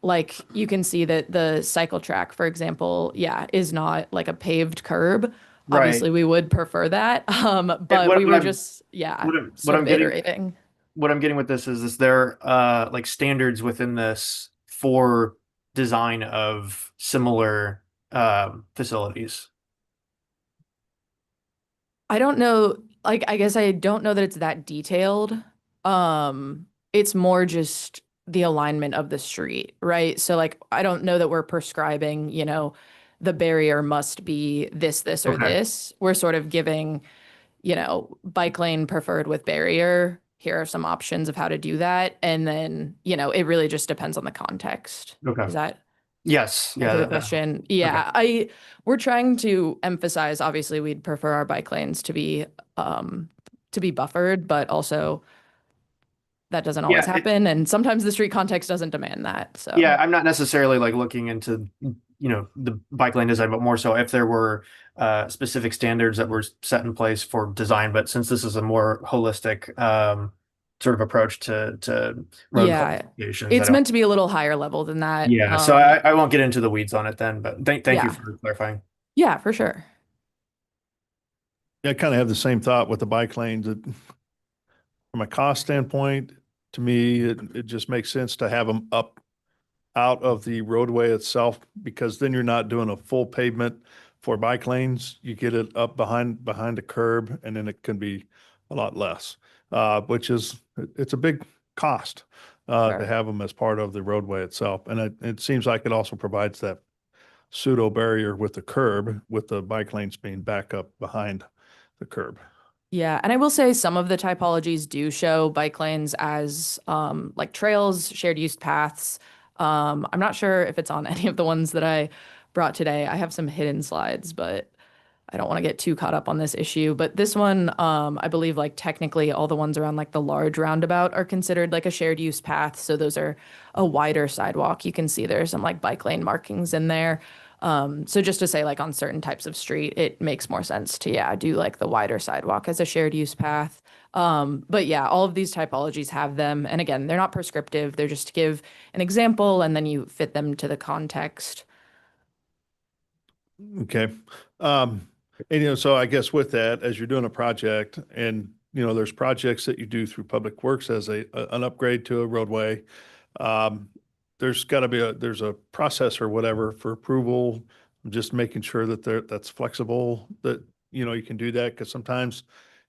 like you can see that the cycle track, for example, yeah, is not like a paved curb. Right. Obviously, we would prefer that. But what we were I'm- just, yeah, what I'm sort of getting- iterating. What I'm getting with this is there like standards within this for design of similar facilities? I don't know, like I guess I don't know that it's that detailed. It's more just the alignment of the street, right? So like, I don't know that we're prescribing, the barrier must be this, or Okay. this. We're sort of giving, bike lane preferred with barrier. Here are some options of how to do that. And then, it really just depends on the context. Okay. Is that Yes. Yeah. answer the question? Yeah, we're trying to emphasize, obviously, we'd prefer our bike lanes to be buffered, but also that doesn't always happen. And sometimes the street context doesn't demand that. So Yeah, I'm not necessarily like looking into, the bike lane design, but more so if there were specific standards that were set in place for design. But since this is a more holistic sort of approach to road yeah, classifications, it's meant to be a little higher level than that. Yeah, so I won't get into the weeds on it then, but thank you Yeah. for clarifying. Yeah, for sure. Yeah, I kind of have the same thought with the bike lanes. From a cost standpoint, to me, it just makes sense to have them up out of the roadway itself, because then you're not doing a full pavement for bike lanes. You get it up behind the curb, and then it can be a lot less, which is, it's a big cost Sure. to have them as part of the roadway itself. And it seems like it also provides that pseudo barrier with the curb, with the bike lanes being back up behind the curb. Yeah, and I will say some of the typologies do show bike lanes as like trails, shared use paths. I'm not sure if it's on any of the ones that I brought today. I have some hidden slides, but I don't want to get too caught up on this issue. But this one, I believe like technically all the ones around like the large roundabout are considered like a shared use path. So those are a wider sidewalk. You can see there's some like bike lane markings in there. So just to say like on certain types of street, it makes more sense to, do like the wider sidewalk as a shared use path. But yeah, all of these typologies have them. And again, they're not prescriptive. They're just to give an example and then you fit them to the context. Okay. And, so I guess with that, as you're doing a project and, there's projects that you do through Public Works as an upgrade to a roadway, there's got to be there's a process or whatever for approval, just making sure that that's flexible, that, you can do that, because sometimes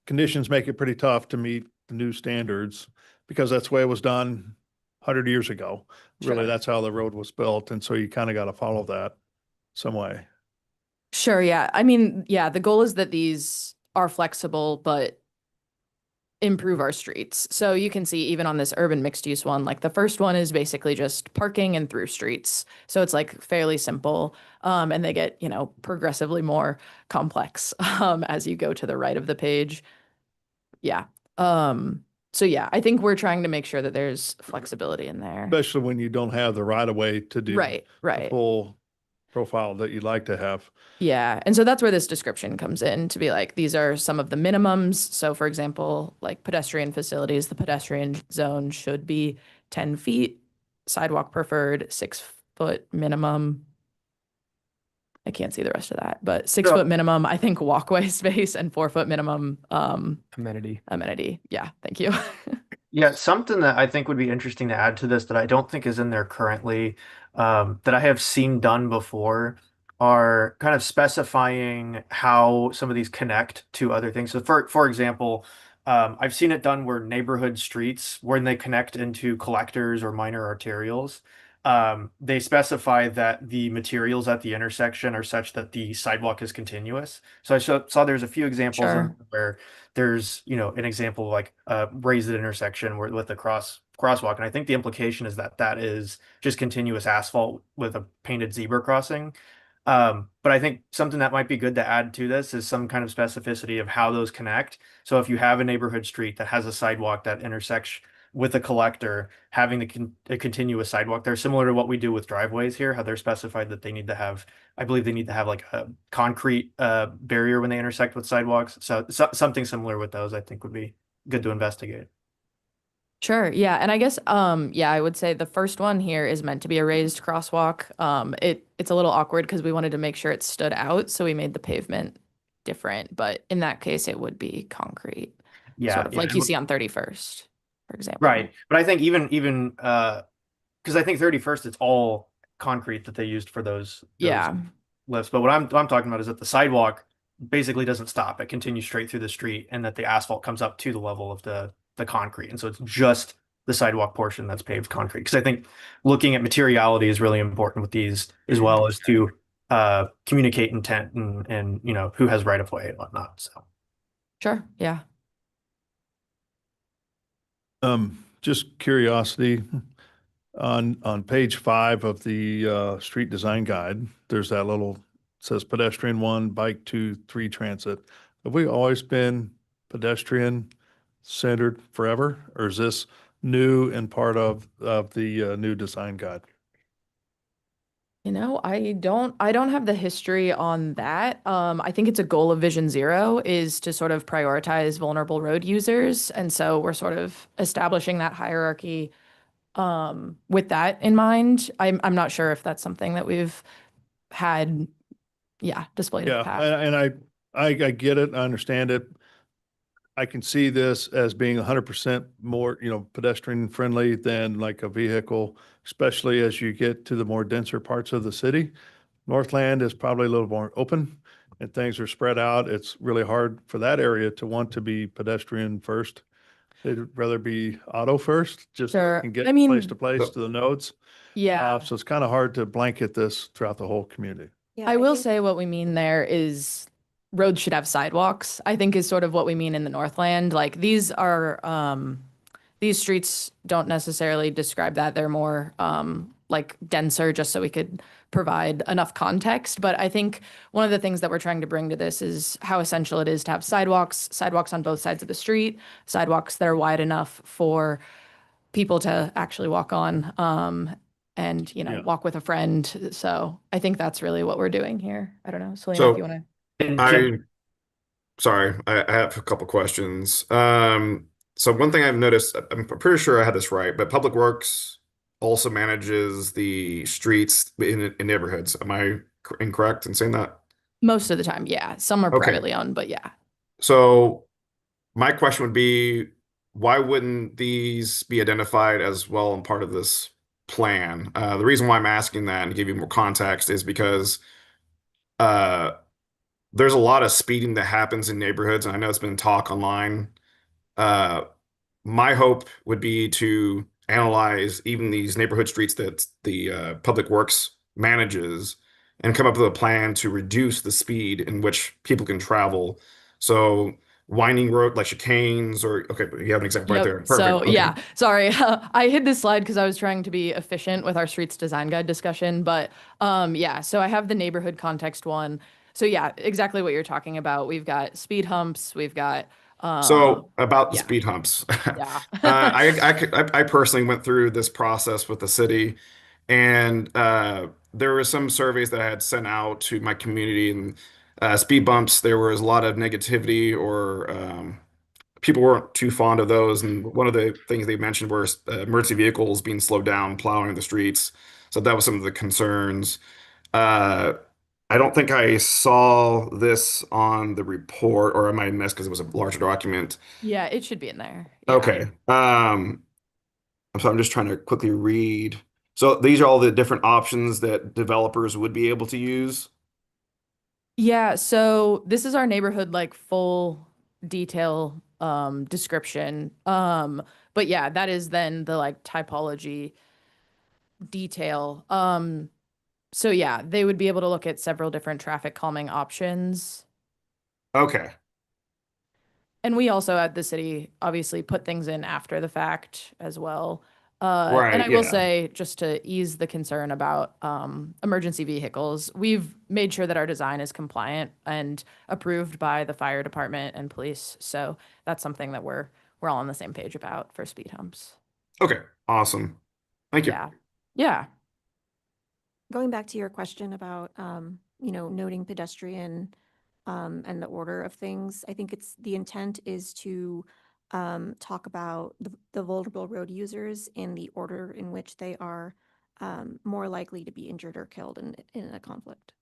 conditions make it pretty tough to meet the new standards, because that's the way it was done 100 years ago. Really, Sure. that's how the road was built. And so you kind of got to follow that some way. Sure, yeah. I mean, yeah, the goal is that these are flexible, but improve our streets. So you can see even on this urban mixed use one, like the first one is basically just parking and through streets. So it's like fairly simple. And they get, progressively more complex as you go to the right of the page. Yeah. So yeah, I think we're trying to make sure that there's flexibility in there. Especially when you don't have the right of way to do Right. the full profile that you'd like to have. Yeah. And so that's where this description comes in, to be like, these are some of the minimums. So for example, like pedestrian facilities, the pedestrian zone should be 10 feet, sidewalk preferred, 6-foot minimum. I can't see the rest of that, but 6-foot minimum, I think walkway space, and 4-foot minimum Amenity. Yeah. Thank you. Yeah, something that I think would be interesting to add to this that I don't think is in there currently, that I have seen done before, are kind of specifying how some of these connect to other things. So for example, I've seen it done where neighborhood streets, when they connect into collectors or minor arterials, they specify that the materials at the intersection are such that the sidewalk is continuous. So I saw there's a few examples Sure. where there's, an example of like a raised intersection with a crosswalk. And I think the implication is that that is just continuous asphalt with a painted zebra crossing. But I think something that might be good to add to this is some kind of specificity of how those connect. So if you have a neighborhood street that has a sidewalk that intersects with a collector, having a continuous sidewalk there, similar to what we do with driveways here, how they're specified that they need to have, I believe they need to have like a concrete barrier when they intersect with sidewalks. So something similar with those, I think would be good to investigate. Sure. Yeah. And I guess, I would say the first one here is meant to be a raised crosswalk. It's a little awkward because we wanted to make sure it stood out. So we made the pavement different, but in that case, it would be concrete. Yeah. Sort of like you see on 31st, for example. Right. But I think even, because I think 31st, it's all concrete that they used for those lifts. But what I'm talking about is that the sidewalk basically doesn't stop. It continues straight through the street, and that the asphalt comes up to the level of the concrete. And so it's just the sidewalk portion that's paved concrete. Because I think looking at materiality is really important with these, as well as to communicate intent and you know, who has right of way and whatnot. So Sure, yeah. Just curiosity, on page 5 of the street design guide, there's that little, says pedestrian 1, bike 2, 3 transit. Have we always been pedestrian centered forever, or is this new and part of the new design guide? You know, I don't have the history on that. I think it's a goal of Vision Zero is to sort of prioritize vulnerable road users. And so we're sort of establishing that hierarchy with that in mind. I'm not sure if that's something that we've had, displayed in the Yeah, past. and I get it, I understand it. I can see this as being 100% more, pedestrian friendly than like a vehicle, especially as you get to the more denser parts of the city. Northland is probably a little more open and things are spread out. It's really hard for that area to want to be pedestrian first. They'd rather be auto first, just Sure. can get I mean, place to place to the nodes. yeah. So it's kind of hard to blanket this throughout the whole community. Yeah, I will think- say what we mean there is roads should have sidewalks, I think is sort of what we mean in the Northland. Like these streets don't necessarily describe that. They're more like denser just so we could provide enough context. But I think one of the things that we're trying to bring to this is how essential it is to have sidewalks on both sides of the street, sidewalks that are wide enough for people to actually walk on. And Yeah. walk with a friend. So I think that's really what we're doing here. I don't know, Selena, So if you want to. and Sorry, I have a couple questions. So one thing I've noticed, I'm pretty sure I had this right, but Public Works also manages the streets in neighborhoods. Am I incorrect in saying that? Most of the time, yeah. Some are Okay. privately owned, but yeah. So my question would be, why wouldn't these be identified as well and part of this plan? The reason why I'm asking that and to give you more context is because there's a lot of speeding that happens in neighborhoods, and I know it's been talk online. My hope would be to analyze even these neighborhood streets that the Public Works manages and come up with a plan to reduce the speed in which people can travel. So winding road like chicanes or okay, you have an example right Yep. there. Perfect. So Okay. yeah, sorry. I hid this slide because I was trying to be efficient with our streets design guide discussion. But yeah, so I have the neighborhood context one. So yeah, exactly what you're talking about. We've got speed humps, we've got So about the yeah. speed humps, Yeah. I personally went through this process with the city, and there were some surveys that I had sent out to my community, and speed bumps. There was a lot of negativity, or people weren't too fond of those. And one of the things they mentioned were emergency vehicles being slowed down, plowing the streets. So that was some of the concerns. Uh, I don't think I saw this on the report, or I might have missed because it was a larger document. Yeah, it should be in there. Yeah. Okay. So I'm just trying to quickly read. So these are all the different options that developers would be able to use. Yeah, so this is our neighborhood like full detail description. But yeah, that is then the like typology detail. So yeah, they would be able to look at several different traffic calming options. Okay. And we also at the city obviously put things in after the fact as well. Right, And I will yeah. say, just to ease the concern about emergency vehicles, we've made sure that our design is compliant and approved by the fire department and police. So that's something that we're all on the same page about for speed humps. Okay. Awesome. Thank you. Yeah. Yeah. Going back to your question about, noting pedestrian and the order of things, I think the intent is to talk about the vulnerable road users in the order in which they are more likely to be injured or killed in a conflict.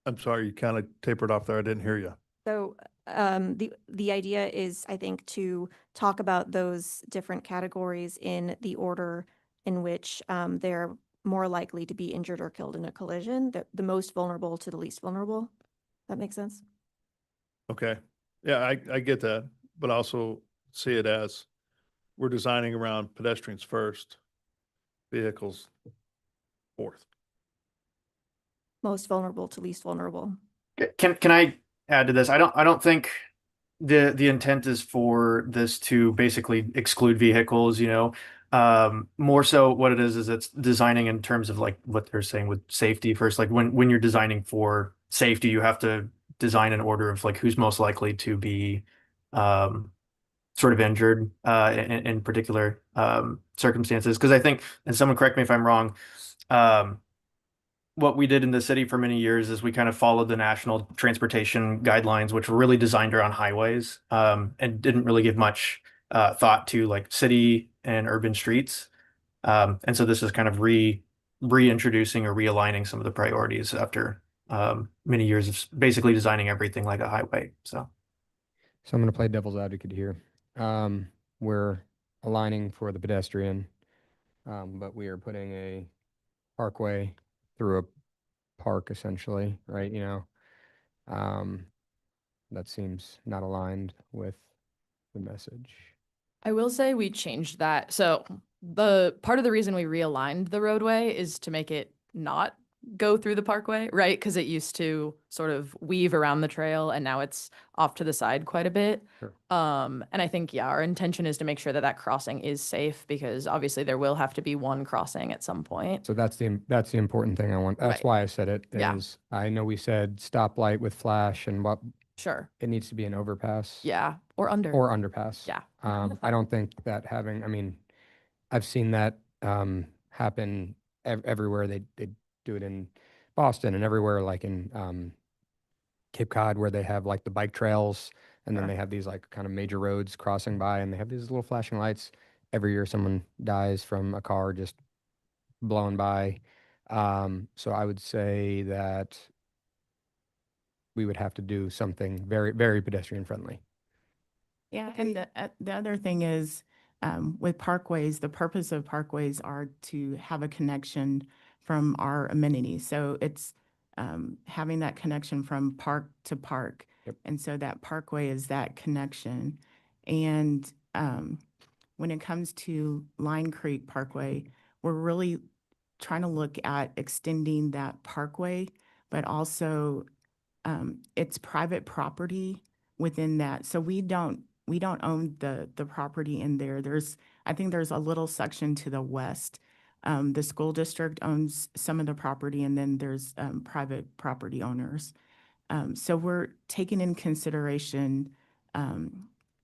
I'm sorry, you kind of tapered off there. I didn't hear you. So the idea is, I think, to talk about those different categories in the order in which they're more likely to be injured or killed in a collision, the most vulnerable to the least vulnerable. That makes sense? Okay. Yeah, I get that, but also see it as we're designing around pedestrians first, vehicles fourth. Most vulnerable to least vulnerable. Can I add to this? I don't think the intent is for this to basically exclude vehicles, you know. More so what it is it's designing in terms of like what they're saying with safety first. Like when you're designing for safety, you have to design an order of like who's most likely to be sort of injured in particular circumstances. Because I think, and someone correct me if I'm wrong, what we did in the city for many years is we kind of followed the national transportation guidelines, which were really designed around highways, and didn't really give much thought to like city and urban streets. And so this is kind of reintroducing or realigning some of the priorities after many years of basically designing everything like a highway. So I'm going to play devil's advocate here. We're aligning for the pedestrian, but we are putting a parkway through a park essentially, right? That seems not aligned with the message. I will say we changed that. So the part of the reason we realigned the roadway is to make it not go through the parkway, right? Because it used to sort of weave around the trail and now it's off to the side quite a bit. Sure. And I think, yeah, our intention is to make sure that that crossing is safe because obviously there will have to be one crossing at some point. So that's the important thing I want. That's Right. why I said it Yeah. is I know we said stoplight with flash and what Sure. it needs to be an overpass. Yeah. Or under. Or underpass. Yeah. I don't think that I've seen that happen everywhere. They do it in Boston and everywhere, like in Cape Cod, where they have like the bike trails, and then they have these like kind of major roads crossing by, and they have these little flashing lights. Every year, someone dies from a car just blowing by. So I would say that we would have to do something very, very pedestrian friendly. Yeah, and the other thing is, with parkways, the purpose of parkways are to have a connection from our amenities. So it's having that connection from park to park. Yep. And so that parkway is that connection. And when it comes to Line Creek Parkway, we're really trying to look at extending that parkway, but also it's private property within that. So we don't own the property in there. I think there's a little section to the west. The school district owns some of the property, and then there's private property owners. So we're taking in consideration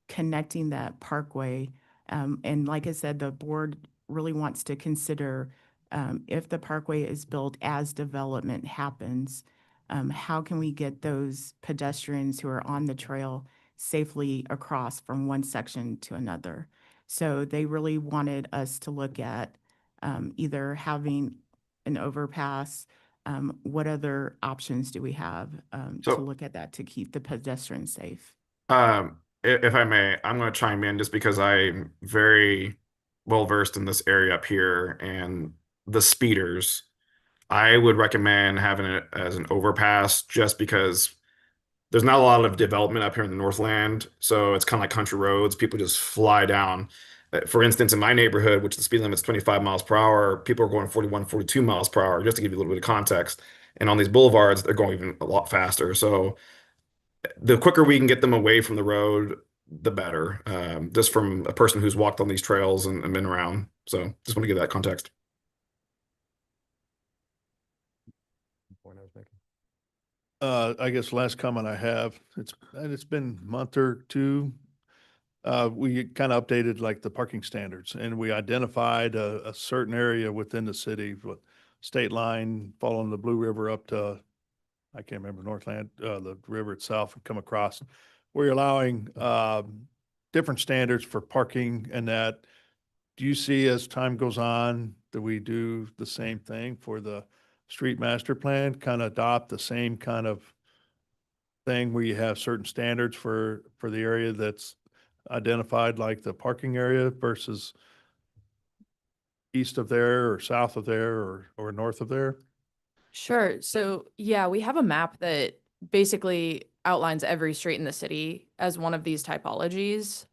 connecting that parkway. And like I said, the board really wants to consider if the parkway is built as development happens, how can we get those pedestrians who are on the trail safely across from one section to another? So they really wanted us to look at either having an overpass. What other options do we have So- to look at that to keep the pedestrians safe? If I may, I'm going to chime in just because I'm very well versed in this area up here and the speeders. I would recommend having it as an overpass just because there's not a lot of development up here in the Northland. So it's kind of like country roads. People just fly down. For instance, in my neighborhood, which the speed limit is 25 miles per hour, people are going 41, 42 miles per hour, just to give you a little bit of context. And on these boulevards, they're going even a lot faster. So the quicker we can get them away from the road, the better. Just from a person who's walked on these trails and been around. So just want to give that context. Point I was making. I guess last comment I have, it's been a month or two. We kind of updated like the parking standards, and we identified a certain area within the city, with state line following the Blue River up to, I can't remember, Northland, the river itself, and come across. We're allowing different standards for parking and that. Do you see as time goes on that we do the same thing for the street master plan, kind of adopt the same kind of thing where you have certain standards for the area that's identified, like the parking area versus east of there or south of there or north of there? Sure. So yeah, we have a map that basically outlines every street in the city as one of these typologies.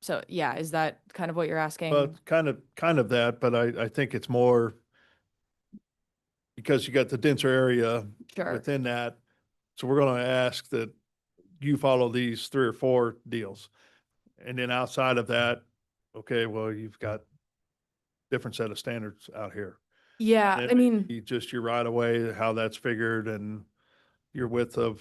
So yeah, is that kind of what you're asking? Well, kind of that, but I think it's more because you got the denser area Sure. within that. So we're going to ask that you follow these 3 or 4 deals. And then outside of that, okay, well, you've got different set of standards out here. Yeah, And I it may mean, be just your right of way, how that's figured and your width of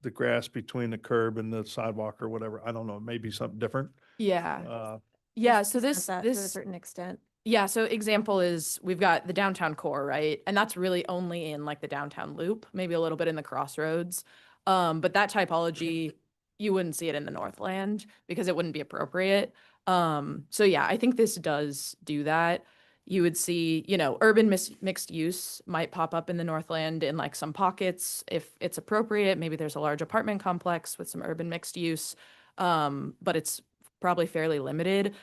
the grass between the curb and the sidewalk or whatever. I don't know, maybe something different. yeah. We Yeah, should so discuss that to a this certain extent. Yeah, so example is we've got the downtown core, right? And that's really only in like the downtown loop, maybe a little bit in the crossroads. But that typology, you wouldn't see it in the Northland because it wouldn't be appropriate. So yeah, I think this does do that. You would see, urban mixed use might pop up in the Northland in like some pockets if it's appropriate. Maybe there's a large apartment complex with some urban mixed use, but it's probably fairly limited.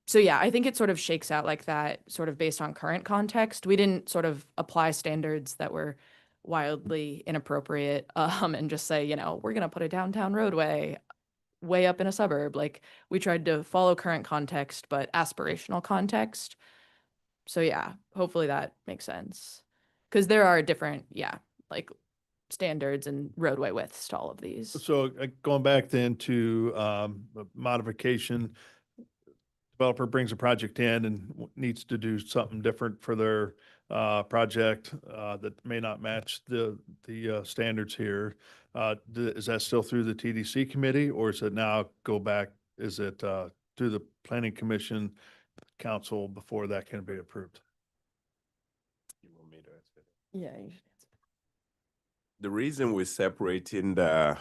So yeah, I think it sort of shakes out like that, sort of based on current context. We didn't sort of apply standards that were wildly inappropriate, and just say, we're gonna put a downtown roadway way up in a suburb. Like we tried to follow current context, but aspirational context. So yeah, hopefully that makes sense. Because there are different, like standards and roadway widths to all of these. So going back then to modification, developer brings a project in and needs to do something different for their project that may not match the standards here. Is that still through the TDC committee, or is it now go back? Is it through the planning commission council before that can be approved? You want me to answer that? Yeah, you should answer. The reason we're separating the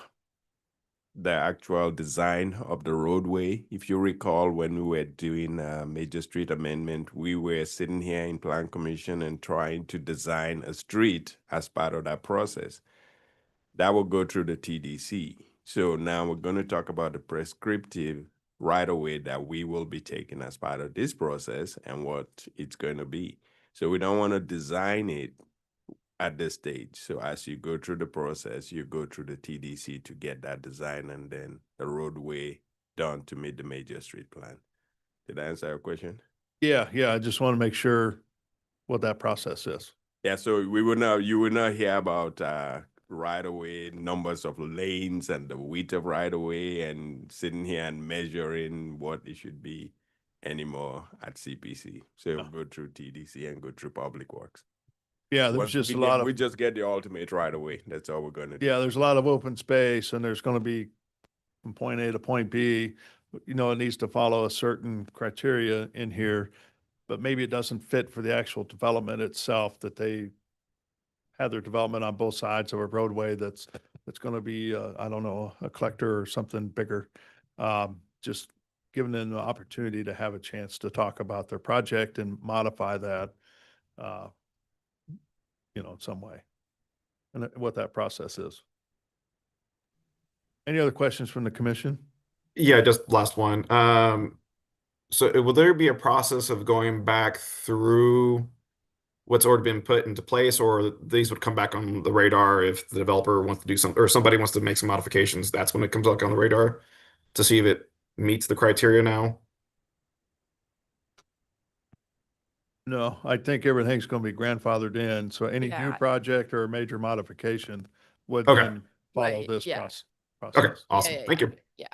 actual design of the roadway, if you recall, when we were doing a major street amendment, we were sitting here in Plan Commission and trying to design a street as part of that process. That will go through the TDC. So now we're going to talk about the prescriptive right of way that we will be taking as part of this process and what it's going to be. So we don't want to design it at this stage. So as you go through the process, you go through the TDC to get that design and then the roadway done to meet the major street plan. Did I answer your question? Yeah, I just want to make sure what that process is. Yeah, so you would not hear about right-of-way, numbers of lanes and the width of right-of-way and sitting here and measuring what it should be anymore at CPC. So we'll go through TDC and go through Public Works. Yeah, there's just a lot of. We just get the ultimate right-of-way. That's all we're going to do. Yeah, there's a lot of open space and there's going to be from point A to point B, it needs to follow a certain criteria in here, but maybe it doesn't fit for the actual development itself, that they have their development on both sides of a roadway that's going to be, I don't know, a collector or something bigger. Just giving them the opportunity to have a chance to talk about their project and modify that, in some way, and what that process is. Any other questions from the commission? Yeah, just last one. So will there be a process of going back through what's already been put into place, or these would come back on the radar if the developer wants to do something, or somebody wants to make some modifications? That's when it comes back on the radar to see if it meets the criteria now? No, I think everything's going to be grandfathered in. So any new Yeah. project or major modification would Okay. then follow Right, this yeah. process. Okay, awesome. Thank you. Yeah.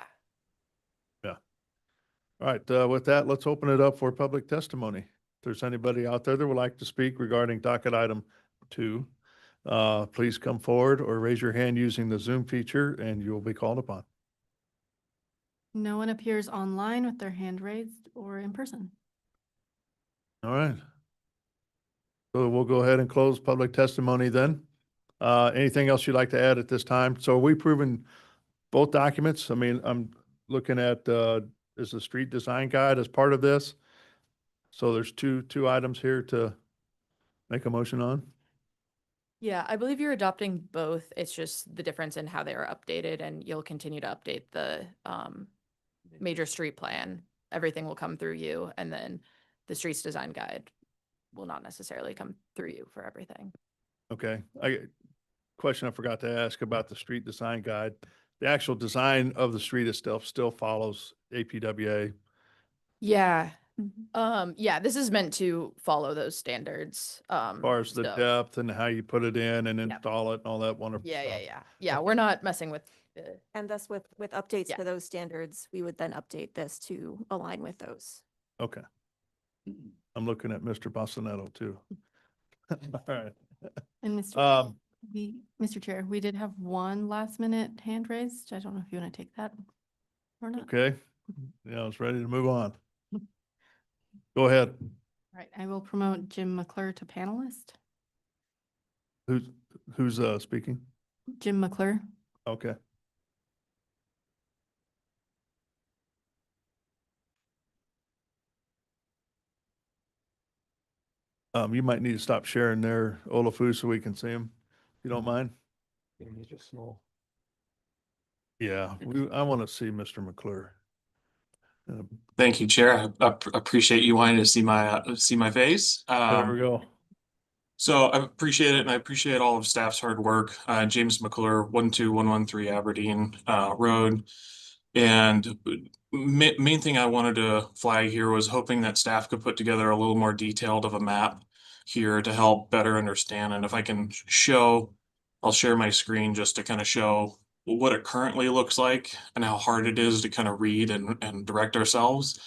All right, with that, let's open it up for public testimony. If there's anybody out there that would like to speak regarding docket item 2, please come forward or raise your hand using the Zoom feature and you will be called upon. No one appears online with their hand raised or in person. All right. So we'll go ahead and close public testimony then. Anything else you'd like to add at this time? So are we proving both documents? I mean, I'm looking at, is the street design guide as part of this? So there's two items here to make a motion on? Yeah, I believe you're adopting both. It's just the difference in how they are updated, and you'll continue to update the major street plan. Everything will come through you, and then the streets design guide will not necessarily come through you for everything. Okay. Question I forgot to ask about the street design guide. The actual design of the street itself still follows APWA. Yeah. Mhm. Yeah, this is meant to follow those standards. As far as the so- depth and how you put it in and Yep. install it and all that wonderful Yeah, stuff. yeah. We're not messing with the, And thus with updates Yeah. to those standards, we would then update this to align with those. Okay. I'm looking at Mr. Bassanetto too. All right. And Mr. Um, Mr. Chair, we did have one last minute hand raised. I don't know if you want to take that or not. okay. Yeah, I was ready to move on. Go ahead. All right, I will promote Jim McClure to panelist. Who's speaking? Jim McClure. Okay. You might need to stop sharing there, Olafu, so we can see him, if you don't mind. He's just small. Yeah, I want to see Mr. McClure. Thank you, Chair. I appreciate you wanting to see my face. There we go. So I appreciate it, and I appreciate all of staff's hard work. James McClure, 12113 Aberdeen Road. And main thing I wanted to flag here was hoping that staff could put together a little more detailed of a map here to help better understand. And if I can show, I'll share my screen just to kind of show what it currently looks like and how hard it is to kind of read and direct ourselves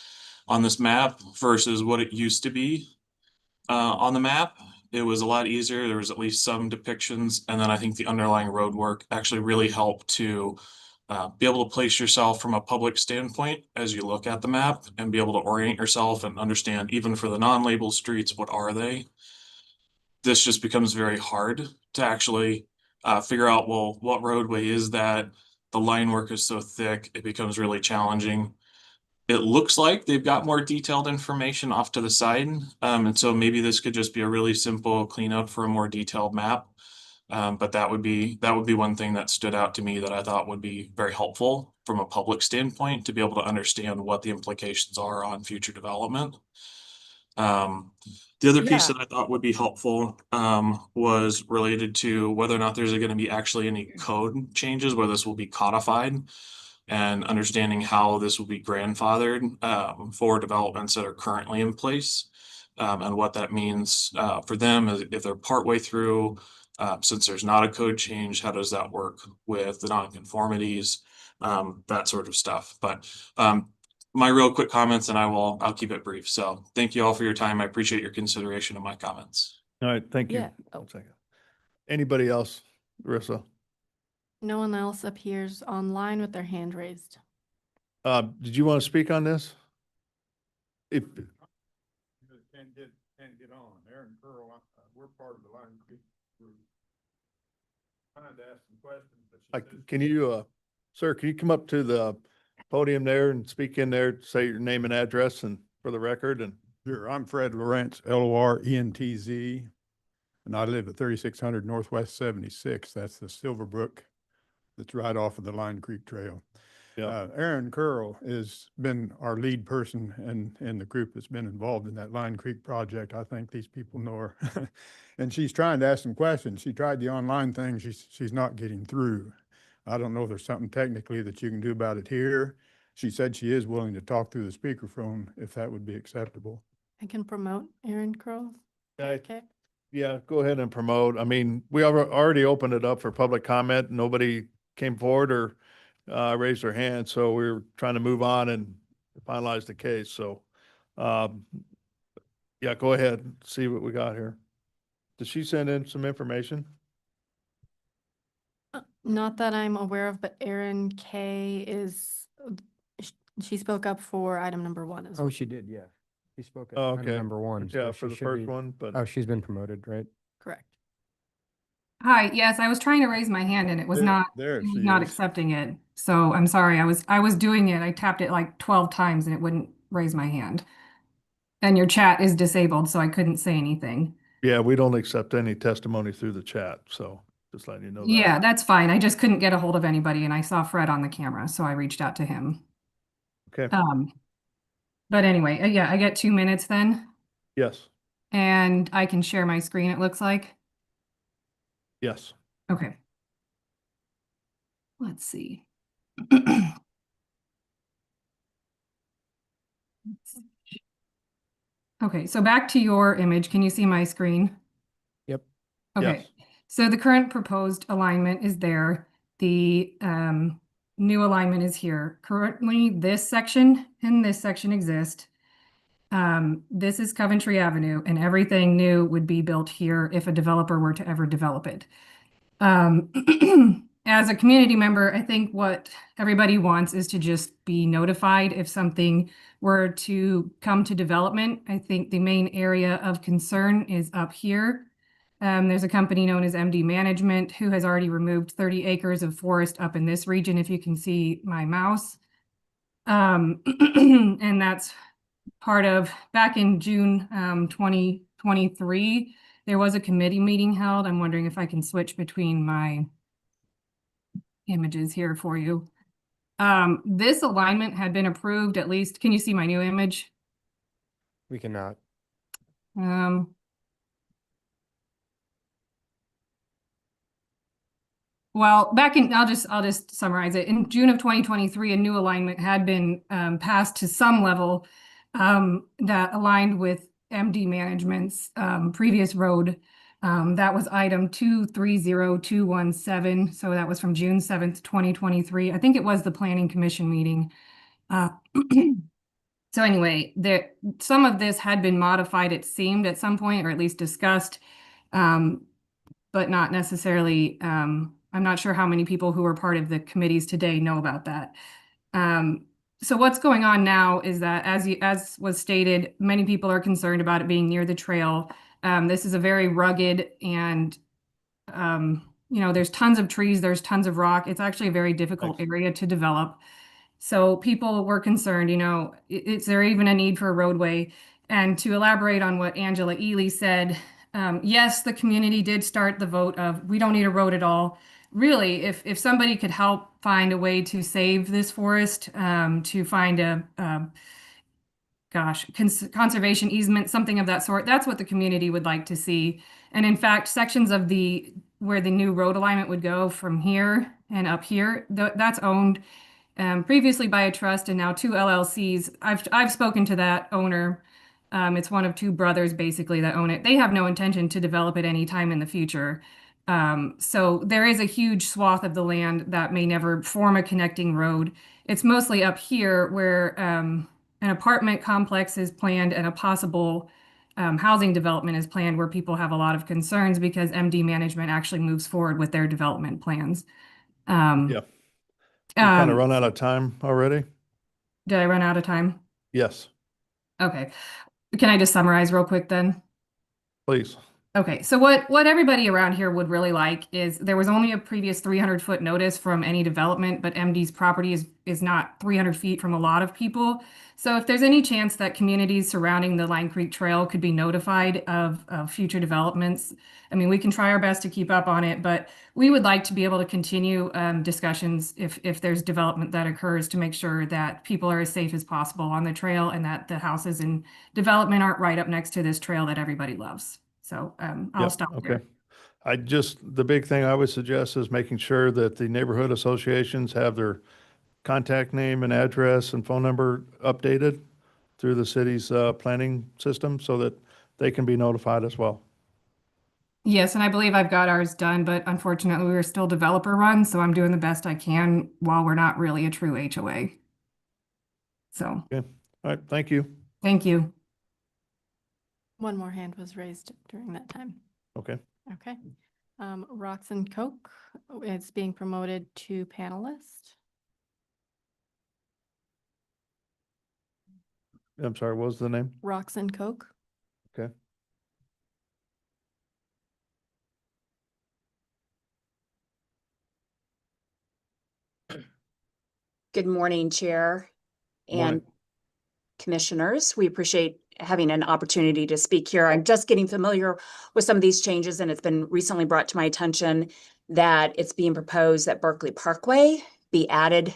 on this map versus what it used to be. On the map, it was a lot easier. There was at least some depictions. And then I think the underlying road work actually really helped to be able to place yourself from a public standpoint as you look at the map and be able to orient yourself and understand, even for the non-labeled streets, what are they? This just becomes very hard to actually figure out, well, what roadway is that? The line work is so thick, it becomes really challenging. It looks like they've got more detailed information off to the side. And so maybe this could just be a really simple cleanup for a more detailed map. But that would be one thing that stood out to me that I thought would be very helpful from a public standpoint to be able to understand what the implications are on future development. The other piece Yeah. that I thought would be helpful was related to whether or not there's going to be actually any code changes, where this will be codified, and understanding how this will be grandfathered for developments that are currently in place, and what that means for them if they're partway through. Since there's not a code change, how does that work with the nonconformities, that sort of stuff. But my real quick comments, and I'll keep it brief. So thank you all for your time. I appreciate your consideration of my comments. All right, thank you. Yeah. Oh. 1 second. Anybody else, Marissa? No one else appears online with their hand raised. Did you want to speak on this? If, Can't get on. Aaron Curl, we're part of the Line Creek group. Trying to ask some questions, but she says. can you, sir, can you come up to the podium there and speak in there, say your name and address and for the record and. Sure, I'm Fred Lawrence, LORENTZ, and I live at 3600 Northwest 76. That's the Silverbrook that's right off of the Line Creek Trail. Yeah. Aaron Curl has been our lead person in the group that's been involved in that Line Creek project. I think these people know her. And she's trying to ask some questions. She tried the online thing. She's not getting through. I don't know if there's something technically that you can do about it here. She said she is willing to talk through the speakerphone if that would be acceptable. I can promote Aaron Crow. Okay. Yeah, go ahead and promote. I mean, we already opened it up for public comment. Nobody came forward or raised their hand, so we were trying to move on and finalize the case. So, yeah, go ahead and see what we got here. Did she send in some information? Not that I'm aware of, but Erin K she spoke up for item number 1 as Oh, well. she did, yeah. She spoke at Oh, item okay. number 1. Yeah, so for she the should first be- one, but. Oh, she's been promoted, right? Correct. Hi, yes, I was trying to raise my hand and it was not accepting it. So I'm sorry. I was doing it. I tapped it like 12 times and it wouldn't raise my hand. And your chat is disabled, so I couldn't say anything. Yeah, we don't accept any testimony through the chat, so just letting you know that. Yeah, that's fine. I just couldn't get a hold of anybody and I saw Fred on the camera, so I reached out to him. Okay, But anyway, yeah, I get 2 minutes then yes, and I can share my screen, it looks like. yes. Okay. Let's see. Okay, so back to your image. Can you see my screen? Yep. Okay, Yes. so the current proposed alignment is there. The new alignment is here. Currently, this section and this section exist. This is Coventry Avenue, and everything new would be built here if a developer were to ever develop it. As a community member, I think what everybody wants is to just be notified if something were to come to development. I think the main area of concern is up here. There's a company known as MD Management who has already removed 30 acres of forest up in this region, if you can see my mouse. And that's part of, back in June 2023, there was a committee meeting held. I'm wondering if I can switch between my images here for you. This alignment had been approved at least, can you see my new image? We cannot. Well, back in, I'll just summarize it. In June of 2023, a new alignment had been passed to some level that aligned with MD Management's previous road. That was item 230217. So that was from June 7th, 2023. I think it was the Planning Commission meeting. So anyway, some of this had been modified, it seemed, at some point, or at least discussed, but not necessarily. I'm not sure how many people who are part of the committees today know about that. So what's going on now is that, as was stated, many people are concerned about it being near the trail. This is a very rugged and, there's tons of trees, there's tons of rock. It's actually a very difficult area to develop. So people were concerned, is there even a need for a roadway? And to elaborate on what Angela Ely said, yes, the community did start the vote of, we don't need a road at all. Really, if somebody could help find a way to save this forest, to find a conservation easement, something of that sort, that's what the community would like to see. And in fact, sections of where the new road alignment would go from here and up here, that's owned previously by a trust and now two LLCs. I've spoken to that owner. It's one of two brothers basically that own it. They have no intention to develop it anytime in the future. So there is a huge swath of the land that may never form a connecting road. It's mostly up here where an apartment complex is planned and a possible housing development is planned, where people have a lot of concerns because MD Management actually moves forward with their development plans. Yeah. We kind of run out of time already. Did I run out of time? Yes, Okay. Can I just summarize real quick then? please. Okay, so what everybody around here would really like is there was only a previous 300-foot notice from any development, but MD's property is not 300 feet from a lot of people. So if there's any chance that communities surrounding the Line Creek Trail could be notified of future developments, I mean, we can try our best to keep up on it, but we would like to be able to continue discussions if there's development that occurs, to make sure that people are as safe as possible on the trail and that the houses in development aren't right up next to this trail that everybody loves. So I'll Yep, stop okay. there. The big thing I would suggest is making sure that the neighborhood associations have their contact name and address and phone number updated through the city's planning system so that they can be notified as well. Yes, and I believe I've got ours done, but unfortunately we're still developer run, so I'm doing the best I can while we're not really a true HOA. So, Okay, all right, thank you. thank you. One more hand was raised during that time. Okay, Okay. Roxanne Koch is being promoted to panelist. I'm sorry, what was the name? Roxanne Koch. Okay. Good morning, Chair Morning. and Commissioners. We appreciate having an opportunity to speak here. I'm just getting familiar with some of these changes, and it's been recently brought to my attention that it's being proposed that Berkeley Parkway be added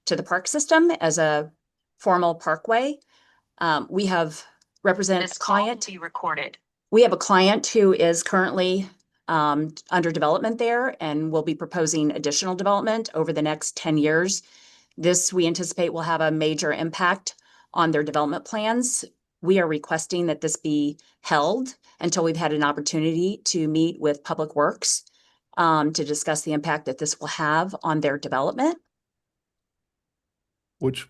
to the park system as a formal parkway. We have represented a client. Be recorded. We have a client who is currently under development there and will be proposing additional development over the next 10 years. This, we anticipate, will have a major impact on their development plans. We are requesting that this be held until we've had an opportunity to meet with Public Works to discuss the impact that this will have on their development. Which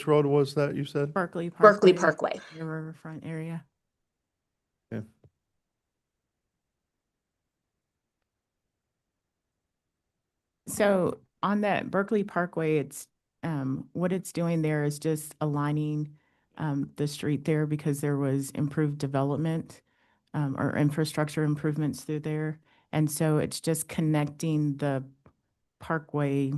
road was that you said? Berkeley Berkeley Parkway. The riverfront area. Yeah. So on that Berkeley Parkway, it's what it's doing there is just aligning the street there because there was improved development or infrastructure improvements through there. And so it's just connecting the parkway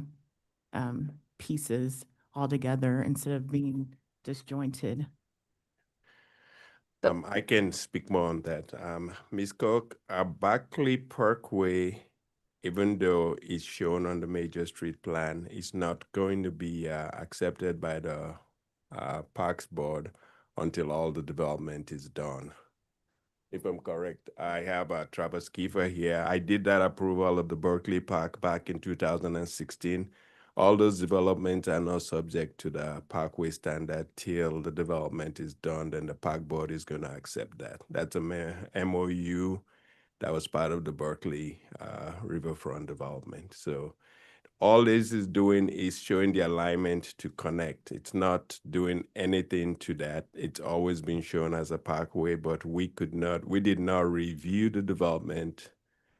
pieces all together instead of being disjointed. I can speak more on that. Ms. Cook, Berkeley Parkway, even though it's shown on the major street plan, is not going to be accepted by the Parks Board until all the development is done. If I'm correct, I have Travis Kiefer here. I did that approval of the Berkeley Park back in 2016. All those developments are not subject to the parkway standard till the development is done, then the park board is going to accept that. That's a MOU that was part of the Berkeley riverfront development. So all this is doing is showing the alignment to connect. It's not doing anything to that. It's always been shown as a parkway, but we did not review the development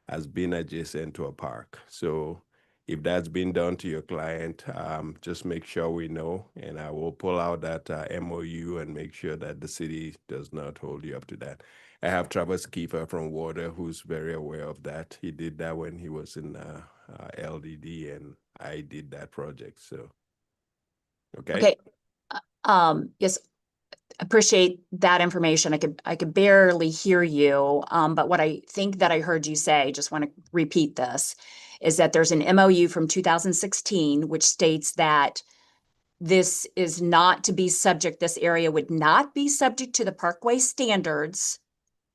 as being adjacent to a park. So if that's been done to your client, just make sure we know, and I will pull out that MOU and make sure that the city does not hold you up to that. I have Travis Kiefer from Water, who's very aware of that. He did that when he was in LDD, and I did that project. So, okay. Yes, appreciate that information. I could barely hear you, but what I think that I heard you say, just want to repeat this, is that there's an MOU from 2016 which states that this is not to be subject, this area would not be subject to the parkway standards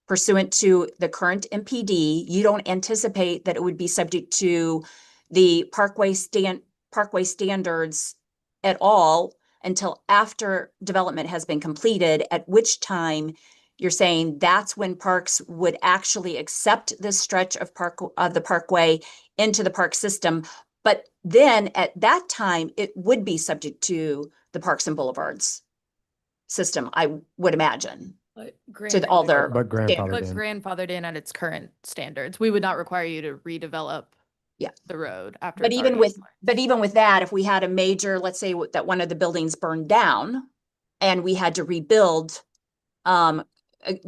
pursuant to the current MPD. You don't anticipate that it would be subject to the parkway standards at all until after development has been completed, at which time you're saying that's when parks would actually accept this stretch of the parkway into the park system. But then at that time, it would be subject to the Parks and Boulevards system, I would imagine. To all their But grandfathered But in. grandfathered in at its current standards. We would not require you to redevelop Yeah. the road after. But it's even already with that, if we had a major, let's say that one of the buildings burned down and we had to rebuild, the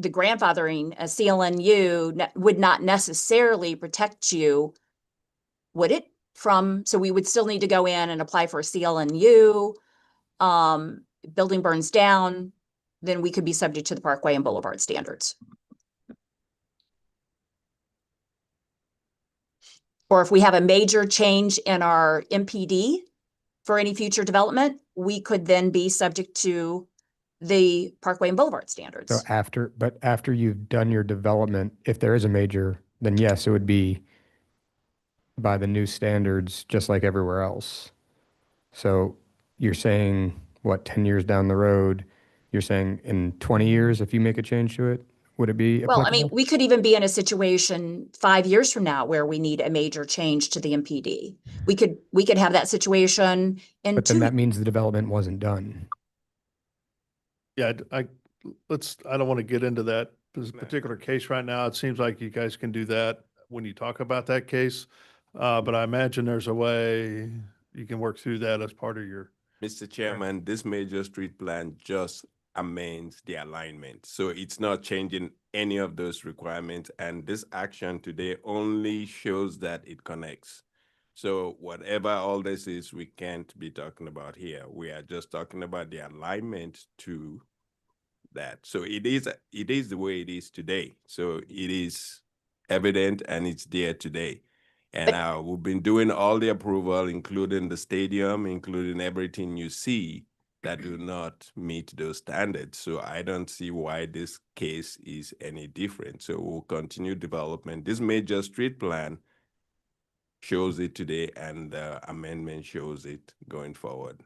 grandfathering, a CLNU would not necessarily protect you, would it? So we would still need to go in and apply for a CLNU. Building burns down, then we could be subject to the Parkway and Boulevard standards. Or if we have a major change in our MPD for any future development, we could then be subject to the Parkway and Boulevard standards. So after you've done your development, if there is a major, then yes, it would be by the new standards, just like everywhere else. So you're saying, what, 10 years down the road, you're saying in 20 years, if you make a change to it, would it be Well, I applicable? mean, we could even be in a situation 5 years from now where we need a major change to the MPD. We could have that situation in But then 2 that means the development wasn't done. Yeah, I don't want to get into that particular case right now. It seems like you guys can do that when you talk about that case. But I imagine there's a way you can work through that as part of your. Mr. Chairman, this major street plan just amends the alignment. So it's not changing any of those requirements. And this action today only shows that it connects. So whatever all this is, we can't be talking about here. We are just talking about the alignment to that. So it is the way it is today. So it is evident and it's there today. And we've been doing all the approval, including the stadium, including everything you see that do not meet those standards. So I don't see why this case is any different. So we'll continue development. This major street plan shows it today, and the amendment shows it going forward.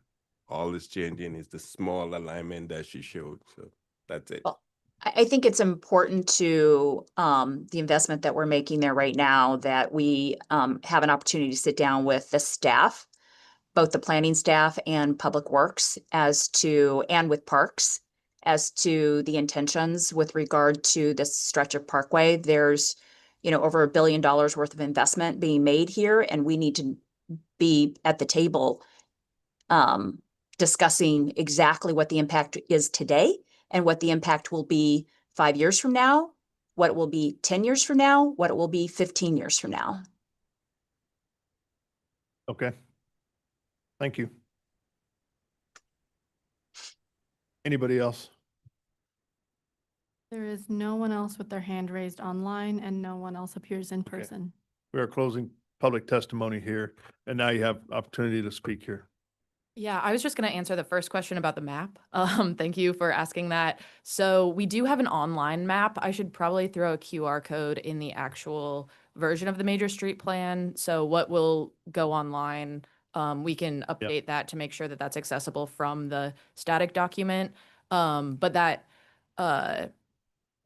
all is changing is the small alignment that she showed. So that's it. Well, I think it's important to, the investment that we're making there right now, that we, have an opportunity to sit down with the staff, both the planning staff and Public Works and with Parks, as to the intentions with regard to this stretch of Parkway. There's, over $1 billion worth of investment being made here, and we need to be at the table, discussing exactly what the impact is today and what the impact will be 5 years from now, what it will be 10 years from now, what it will be 15 years from now. Okay. Thank you. Anybody else? There is no one else with their hand raised online and no one else appears in person. We are closing public testimony here, and now you have opportunity to speak here. Yeah, I was just going to answer the first question about the map. Thank you for asking that. So we do have an online map. I should probably throw a QR code in the actual version of the major street plan. So what will go online, we can update that to make sure that that's accessible from the static document. But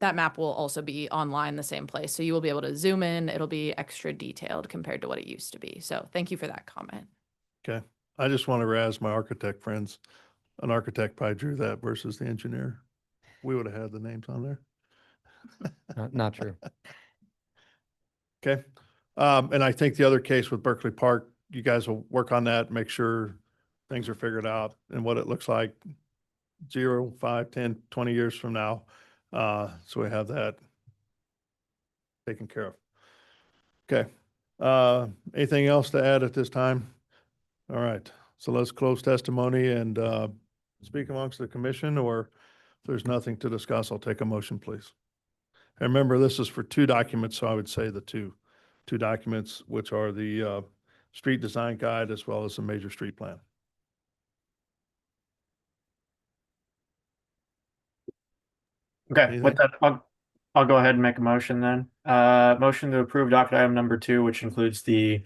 that map will also be online the same place. So you will be able to zoom in. It'll be extra detailed compared to what it used to be. So thank you for that comment. Okay. I just want to razz my architect friends. An architect probably drew that versus the engineer. We would have had the names on there. Not true. Okay. And I think the other case with Berkeley Park, you guys will work on that, make sure things are figured out and what it looks like 0, 5, 10, 20 years from now. So we have that taken care of. Okay. Anything else to add at this time? All right. So let's close testimony and speak amongst the commission, or if there's nothing to discuss, I'll take a motion, please. And remember, this is for 2 documents, so I would say the two documents, which are the street design guide as well as the major street plan. Okay, with that, I'll go ahead and make a motion then. Motion to approve docket item number 2, which includes the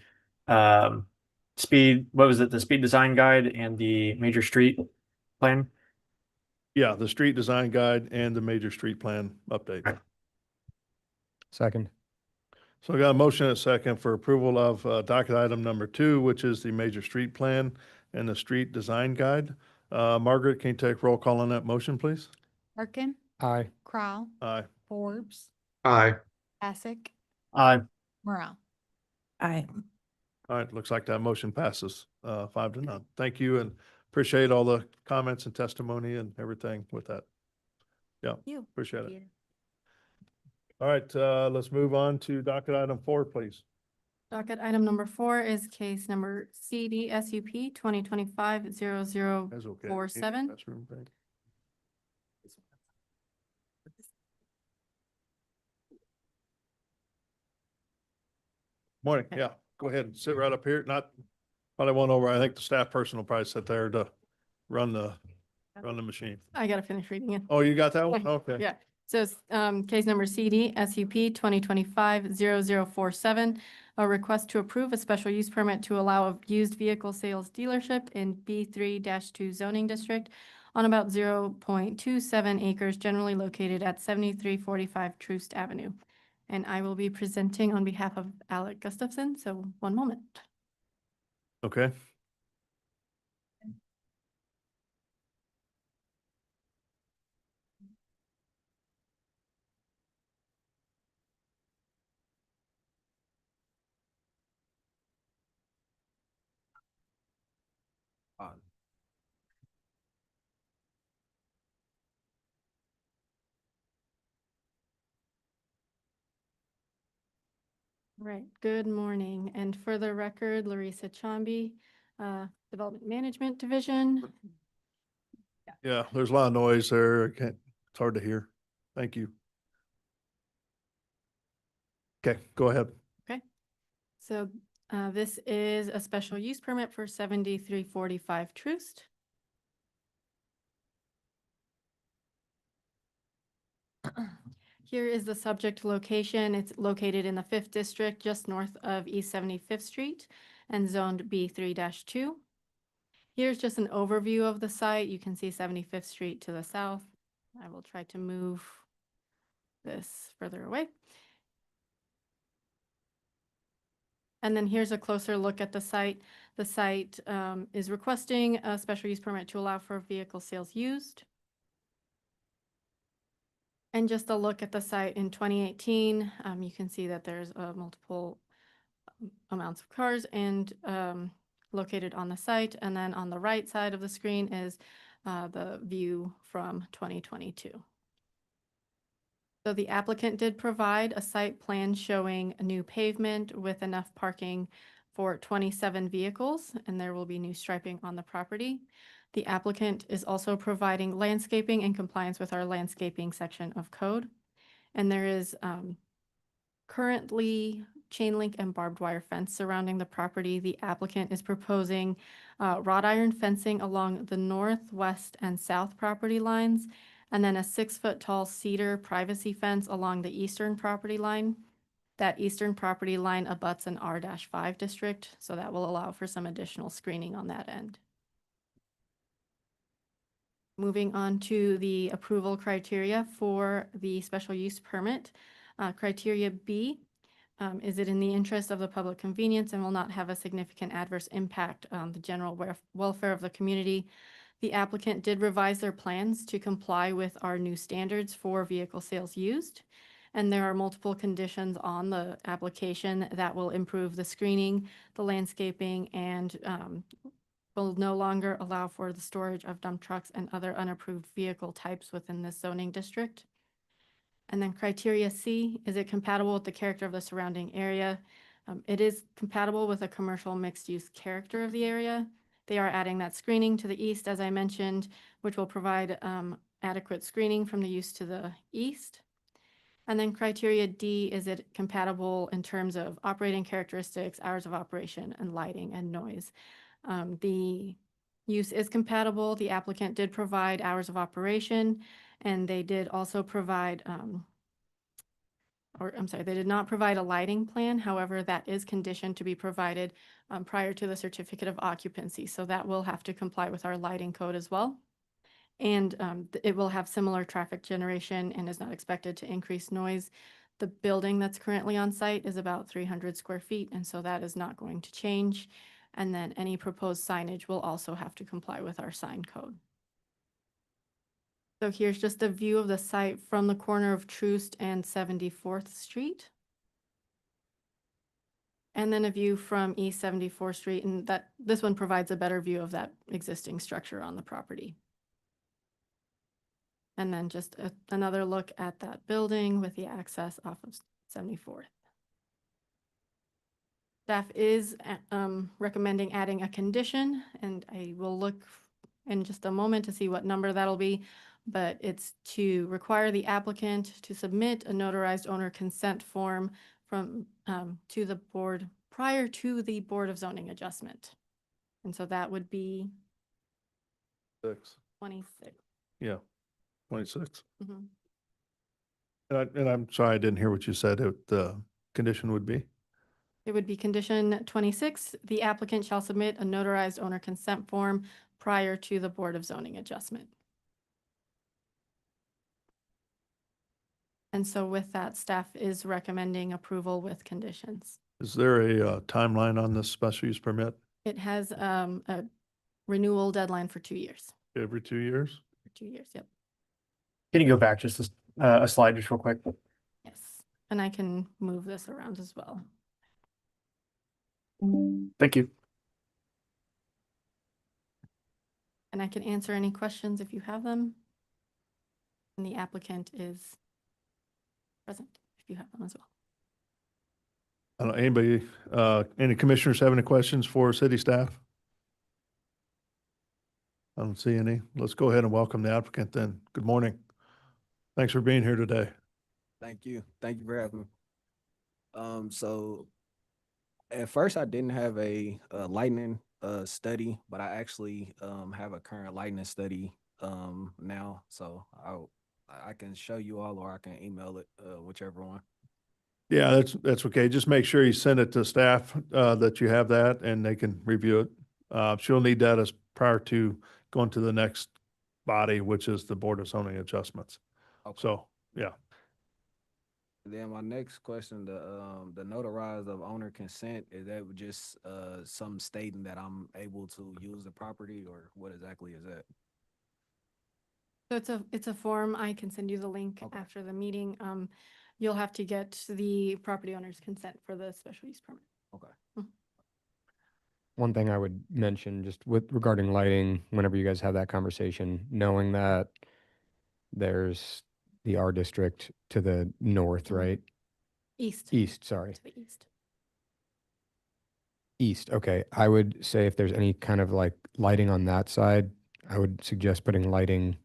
speed, what was it, the speed design guide and the major street plan? Yeah, the street design guide and the major street plan update. Second. So I got a motion and a second for approval of docket item number 2, which is the major street plan and the street design guide. Margaret, can you take roll call on that motion, please? Harkin, Aye. Crowell, Aye. Forbes, Aye. Bassick, Aye. Morrell. Aye. All right, looks like that motion passes 5-0. Thank you, and appreciate all the comments and testimony and everything with that. Yeah, appreciate it. All right, let's move on to docket item 4, please. Docket item number 4 is case number CDSUP 2025-0047. That's okay. That's room break. Morning, yeah, go ahead and sit right up here. Probably one over. I think the staff person will probably sit there to run the machine. I got to finish reading it. Oh, you got that one? Okay. Yeah. So case number CDSUP 2025-0047, a request to approve a special use permit to allow a used vehicle sales dealership in B3-2 zoning district on about 0.27 acres generally located at 7345 Troost Avenue. And I will be presenting on behalf of Alec Gustafson. So one moment. Okay. Right. Good morning. And for the record, Larissa Chambi, Development Management Division. Yeah, there's a lot of noise there. It's hard to hear. Thank you. Okay, go ahead. Okay. So this is a special use permit for 7345 Troost. Here is the subject location. It's located in the 5th District, just north of East 75th Street and zoned B3-2. Here's just an overview of the site. You can see 75th Street to the south. I will try to move this further away. And then here's a closer look at the site. The site is requesting a special use permit to allow for vehicle sales used. And just a look at the site in 2018, you can see that there's multiple amounts of cars and located on the site. And then on the right side of the screen is the view from 2022. So the applicant did provide a site plan showing a new pavement with enough parking for 27 vehicles, and there will be new striping on the property. The applicant is also providing landscaping in compliance with our landscaping section of code. And there is currently chain link and barbed wire fence surrounding the property. The applicant is proposing wrought iron fencing along the northwest and south property lines, and then a 6-foot tall cedar privacy fence along the eastern property line. That eastern property line abuts an R-5 district, so that will allow for some additional screening on that end. Moving on to the approval criteria for the special use permit. Criteria B, is it in the interest of the public convenience and will not have a significant adverse impact on the general welfare of the community? The applicant did revise their plans to comply with our new standards for vehicle sales used. And there are multiple conditions on the application that will improve the screening, the landscaping, and will no longer allow for the storage of dump trucks and other unapproved vehicle types within this zoning district. And then criteria C, is it compatible with the character of the surrounding area? It is compatible with a commercial mixed-use character of the area. They are adding that screening to the east, as I mentioned, which will provide adequate screening from the use to the east. And then criteria D, is it compatible in terms of operating characteristics, hours of operation, and lighting and noise? The use is compatible. The applicant did provide hours of operation, and they did also provide, they did not provide a lighting plan. However, that is conditioned to be provided prior to the certificate of occupancy. So that will have to comply with our lighting code as well. And it will have similar traffic generation and is not expected to increase noise. The building that's currently on site is about 300 square feet, and so that is not going to change. And then any proposed signage will also have to comply with our sign code. So here's just a view of the site from the corner of Troost and 74th Street. And then a view from East 74th Street, and this one provides a better view of that existing structure on the property. And then just another look at that building with the access off of 74th. Staff is recommending adding a condition, and I will look in just a moment to see what number that'll be, but it's to require the applicant to submit a notarized owner consent form from to the board prior to the Board of Zoning adjustment. And so that would be 26. Yeah, 26. Mm-hmm. And I'm sorry, I didn't hear what you said. The condition would be? It would be condition 26. The applicant shall submit a notarized owner consent form prior to the Board of Zoning adjustment. And so with that, staff is recommending approval with conditions. Is there a timeline on this special use permit? It has a renewal deadline for 2 years. Every 2 years? For 2 years, yep. Can you go back just a slide just real quick? Yes, and I can move this around as well. Thank you. And I can answer any questions if you have them. And the applicant is present if you have them as well. I don't know, anybody, any commissioners have any questions for city staff? I don't see any. Let's go ahead and welcome the applicant then. Good morning. Thanks for being here today. Thank you. Thank you for having me. So at first I didn't have a lightning study, but I actually have a current lightning study now. So I can show you all, or I can email it, whichever one. Yeah, that's okay. Just make sure you send it to staff that you have that and they can review it. She'll need that as prior to going to the next body, which is the Board of Zoning Adjustments. Okay. So, yeah. Then my next question, the notarized of owner consent, is that just some stating that I'm able to use the property, or what exactly is that? So it's a form. I can send you the link Okay. after the meeting. You'll have to get the property owner's consent for the special use permit. Okay. One thing I would mention just with regarding lighting, whenever you guys have that conversation, knowing that there's the R district to the north, right? East. East, sorry. To the east. East, okay. I would say if there's any kind of like lighting on that side, I would suggest putting lighting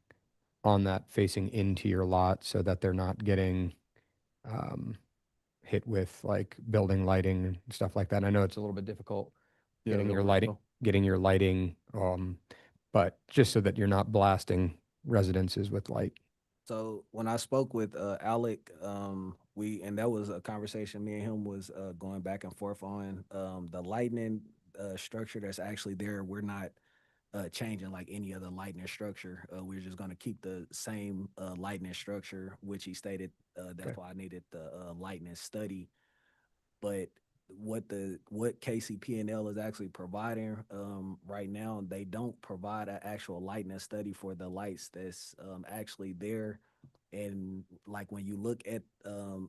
on that facing into your lot so that they're not getting hit with like building lighting and stuff like that. And I know it's a little bit difficult Yeah, getting the your lighting, but just so that you're not blasting residences with light. So when I spoke with Alec, and that was a conversation me and him was going back and forth on the lightning structure that's actually there. We're not changing like any other lightning structure. We're just going to keep the same lightning structure, which he stated that's Okay. why I needed the lightning study. But what KCP&L is actually providing right now, they don't provide an actual lightning study for the lights that's actually there. And like when you look at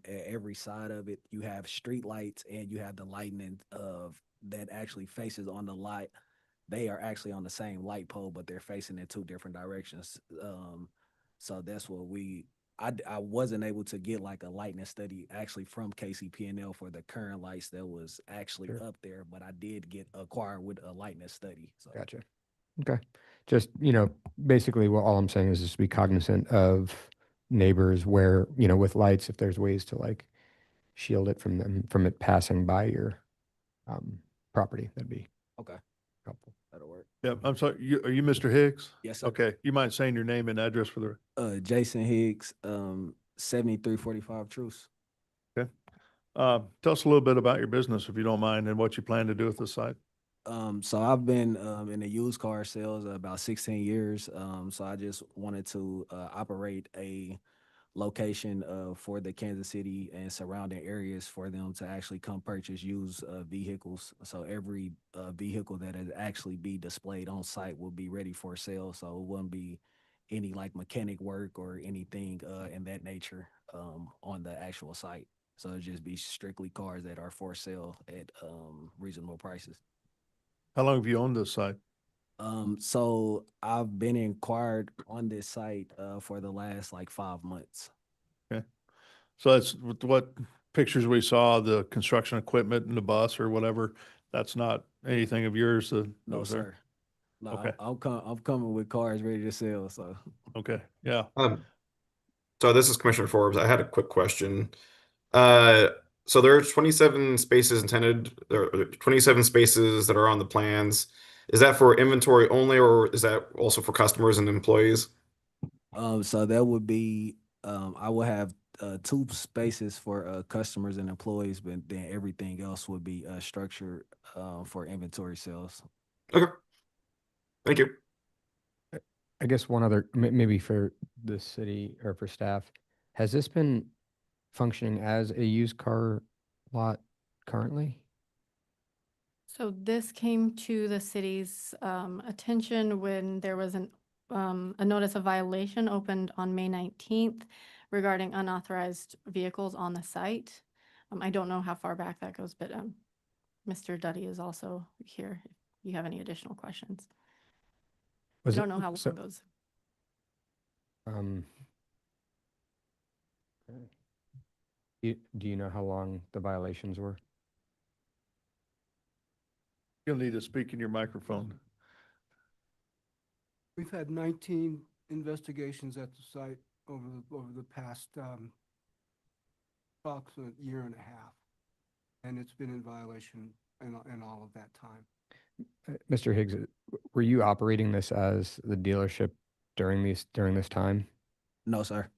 every side of it, you have street lights and you have the lightning of that actually faces on the light. They are actually on the same light pole, but they're facing in two different directions. So that's what I wasn't able to get like a lightning study actually from KCP&L for the current lights that was actually Sure. up there, but I did get acquired with a lightning study. So Gotcha. Okay. Just, basically what all I'm saying is just be cognizant of neighbors where, with lights, if there's ways to like shield it from it passing by your property, that'd be okay, helpful. that'll work. Yeah, I'm sorry. Are you Mr. Higgs? Yes, sir. Okay. You mind saying your name and address for the, Jason Higgs, 7345 Truce. okay. Tell us a little bit about your business, if you don't mind, and what you plan to do with the site. So I've been in the used car sales about 16 years. So I just wanted to operate a location for the Kansas City and surrounding areas for them to actually come purchase used vehicles. So every vehicle that is actually be displayed on site will be ready for sale. So it wouldn't be any like mechanic work or anything in that nature on the actual site. So it'd just be strictly cars that are for sale at reasonable prices. How long have you owned this site? So I've been inquired on this site for the last like 5 months. Okay. So that's what pictures we saw, the construction equipment and the bus or whatever. That's not anything of yours that No, was there? sir. No, Okay. I'm coming with cars ready to sell. So Okay. Yeah. So this is Commissioner Forbes. I had a quick question. So there are 27 spaces intended, or 27 spaces that are on the plans. Is that for inventory only, or is that also for customers and employees? so that would be I will have 2 spaces for customers and employees, but then everything else would be structured for inventory sales. Okay. Thank you. I guess one other, maybe for the city or for staff, has this been functioning as a used car lot currently? So this came to the city's attention when there was a notice of violation opened on May 19th regarding unauthorized vehicles on the site. I don't know how far back that goes, but Mr. Duddy is also here if you have any additional questions. I don't know how long it goes. Do you know how long the violations were? You'll need to speak in your microphone. We've had 19 investigations at the site over the past approximate year and a half, and it's been in violation in all of that time. Mr. Higgs, were you operating this as the dealership during this time? No, sir.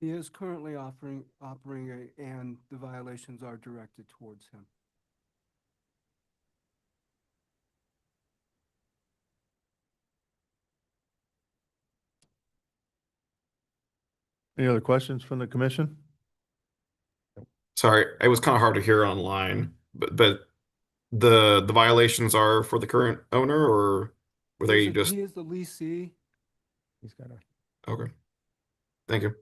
He is currently operating and the violations are directed towards him. Any other questions from the commission? Sorry, it was kind of hard to hear online, but the violations are for the current owner, or were they just He is the leasee. He's got a. okay? Thank you.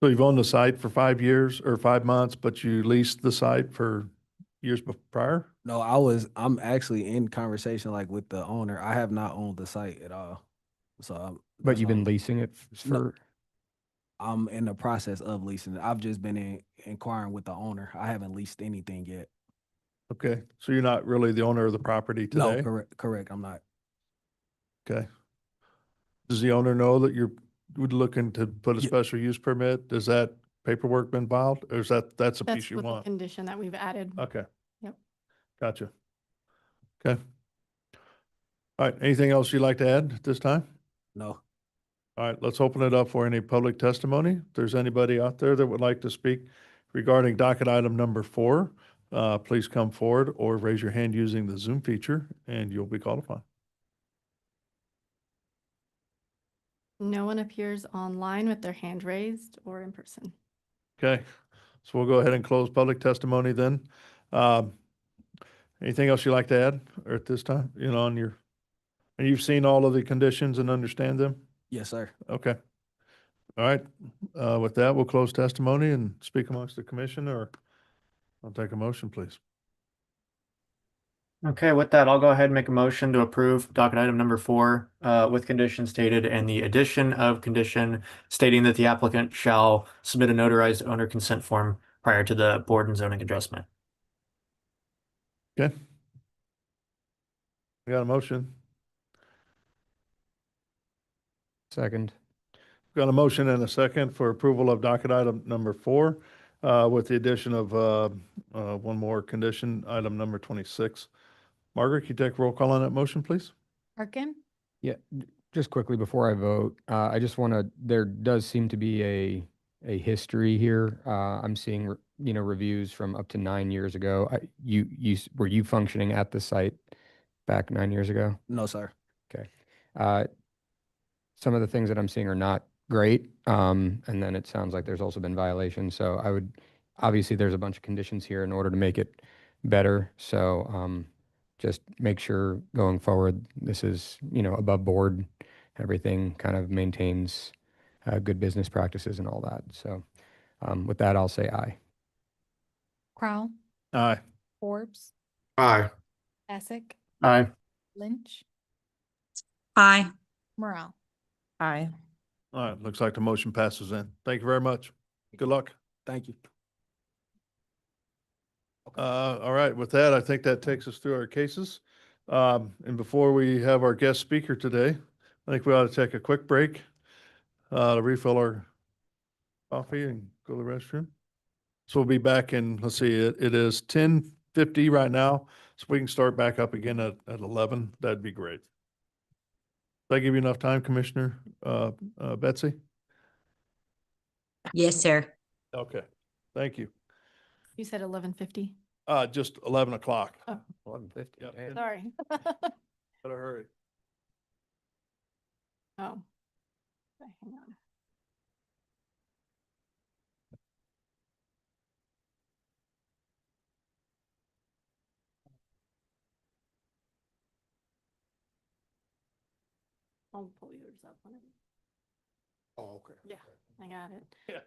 So you've owned the site for 5 years or 5 months, but you leased the site for years prior? No, I'm actually in conversation like with the owner. I have not owned the site at all. So But that's you've why been leasing it No. for. I'm in the process of leasing it. I've just been inquiring with the owner. I haven't leased anything yet. Okay, so you're not really the owner of the property No, today? correct. I'm not. Okay. Does the owner know that you're looking to put a Yeah. special use permit? Does that paperwork been filed, or is that's a piece That's you with the want? condition that we've added. Okay. Yep. Gotcha. Okay. All right, anything else you'd like to add at this time? No. All right, let's open it up for any public testimony. If there's anybody out there that would like to speak regarding docket item number 4, please come forward or raise your hand using the Zoom feature and you'll be called upon. No one appears online with their hand raised or in person. Okay, so we'll go ahead and close public testimony then. Um, Anything else you'd like to add or at this time, and you've seen all of the conditions and understand them? Yes, sir. Okay. All right. With that, we'll close testimony and speak amongst the commission, or I'll take a motion, please. Okay, with that, I'll go ahead and make a motion to approve docket item number 4 with conditions stated and the addition of condition stating that the applicant shall submit a notarized owner consent form prior to the board and zoning adjustment. Okay. We got a motion. Second. Got a motion and a second for approval of docket item number 4, with the addition of one more condition, item number 26. Margaret, can you take roll call on that motion, please? Harkin, Yeah, just quickly before I vote, I just want to, there does seem to be a history here. I'm seeing, reviews from up to 9 years ago. Were you functioning at the site back 9 years ago? No, sir. Okay. Some of the things that I'm seeing are not great. And then it sounds like there's also been violations. So obviously there's a bunch of conditions here in order to make it better. So, just make sure going forward, this is, above board, everything kind of maintains, good business practices and all that. So, with that, I'll say aye. Crowell, Aye. Forbes, Aye. Essick, Aye. Lynch, Aye. Morale. Aye. All right, looks like the motion passes in. Thank you very much. Good luck. Thank you. All right, with that, I think that takes us through our cases. And before we have our guest speaker today, I think we ought to take a quick break to refill our coffee and go to the restroom. So we'll be back in, let's see, it is 10:50 right now, so we can start back up again at 11. That'd be great. Did I give you enough time, Commissioner Betsy? Yes, sir. Okay, thank you. You said 11:50. Just 11 o'clock. Oh. 11:50. Yep. Damn. Sorry. Better hurry. Oh. Okay, hang on. I'll pull yours up whenever. Oh, okay. Yeah, I got it. Yeah.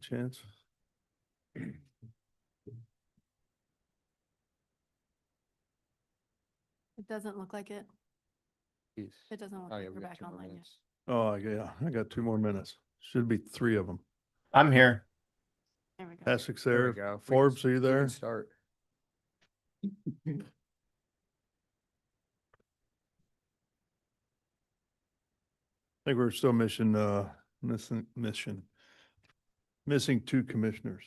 chance? It doesn't look like it. Jeez. It doesn't look Oh, yeah, like we we're got back 2 more online yet. minutes. Oh, yeah, I got 2 more minutes. Should be 3 of them. I'm here. There we go. Essex There we there. go. We can Forbes, are you we there? can start. I think we're still missing 2 commissioners.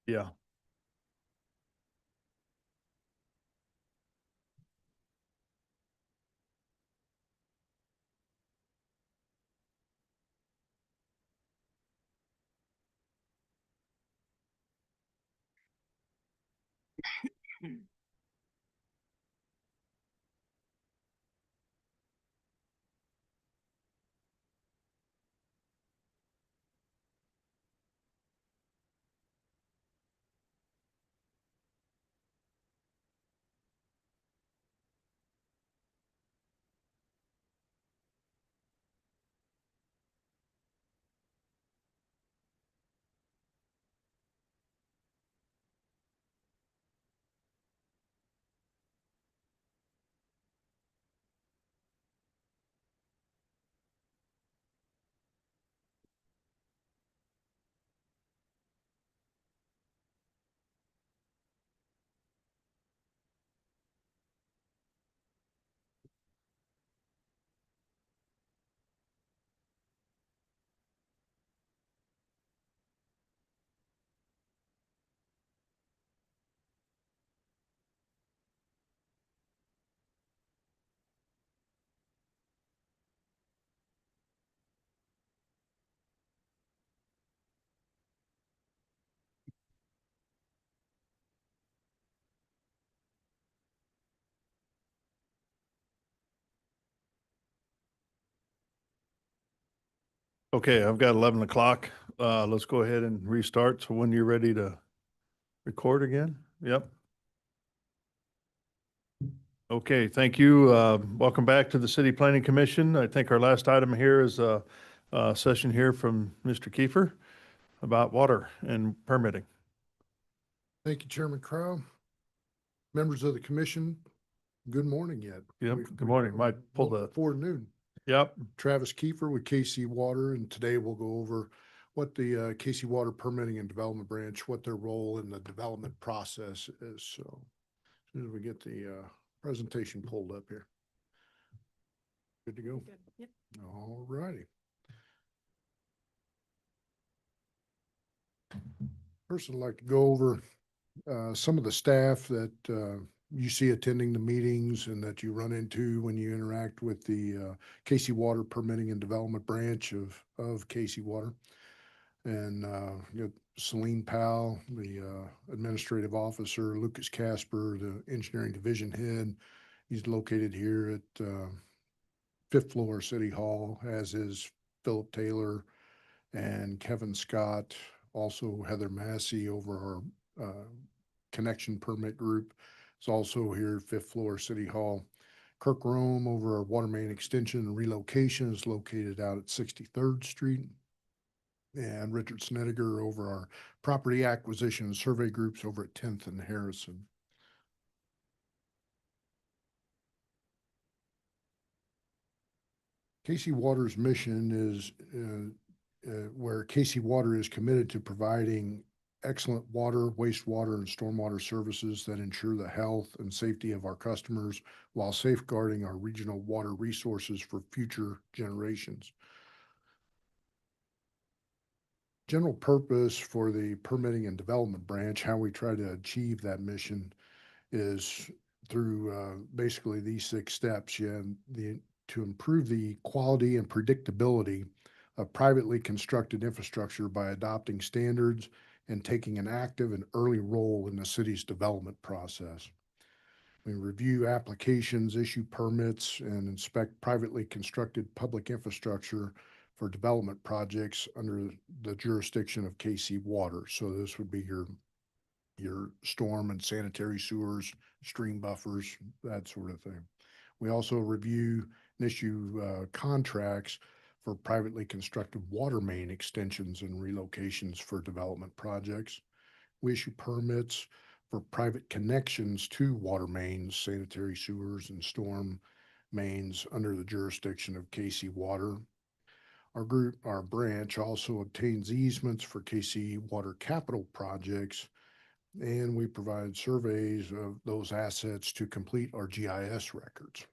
Yeah. Okay, I've got 11 o'clock. Let's go ahead and restart. So when you're ready to record again? Yep. Okay, thank you. Welcome back to the City Planning Commission. I think our last item here is a session here from Mr. Kiefer about water and permitting. Thank you, Chairman Crowe. Members of the commission, good morning yet. Yep, good morning. Might pull the, Forenoon. yep, Travis Kiefer with KC Water, and today we'll go over what the KC Water Permitting and Development Branch, what their role in the development process is. So as soon as we get the presentation pulled up here. Good to go? Good. Yep. All righty. First, I'd like to go over some of the staff that you see attending the meetings and that you run into when you interact with the KC Water Permitting and Development Branch of KC Water. And you got Celine Powell, the administrative officer, Lucas Casper, the engineering division head. He's located here at 5th floor City Hall, as is Philip Taylor and Kevin Scott, also Heather Massey over our connection permit group is also here at 5th floor City Hall. Kirk Rome over our water main extension and relocation is located out at 63rd Street. And Richard Snediger over our property acquisition and survey groups over at 10th and Harrison. KC Water's mission is where KC Water is committed to providing excellent water, wastewater, and stormwater services that ensure the health and safety of our customers while safeguarding our regional water resources for future generations. General purpose for the permitting and development branch, how we try to achieve that mission is through basically these 6 steps. You have to improve the quality and predictability of privately constructed infrastructure by adopting standards and taking an active and early role in the city's development process. We review applications, issue permits, and inspect privately constructed public infrastructure for development projects under the jurisdiction of KC Water. So this would be your storm and sanitary sewers, stream buffers, that sort of thing. We also review and issue contracts for privately constructed water main extensions and relocations for development projects. We issue permits for private connections to water mains, sanitary sewers, and storm mains under the jurisdiction of KC Water. Our branch also obtains easements for KC Water capital projects, and we provide surveys of those assets to complete our GIS records.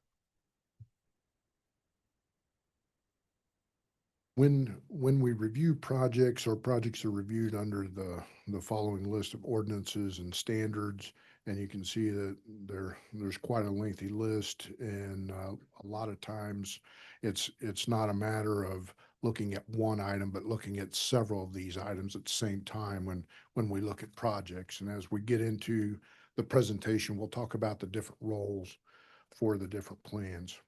When we review projects, our projects are reviewed under the following list of ordinances and standards, and you can see that there's quite a lengthy list, and a lot of times it's not a matter of looking at one item, but looking at several of these items at the same time when we look at projects. And as we get into the presentation, we'll talk about the different roles for the different plans.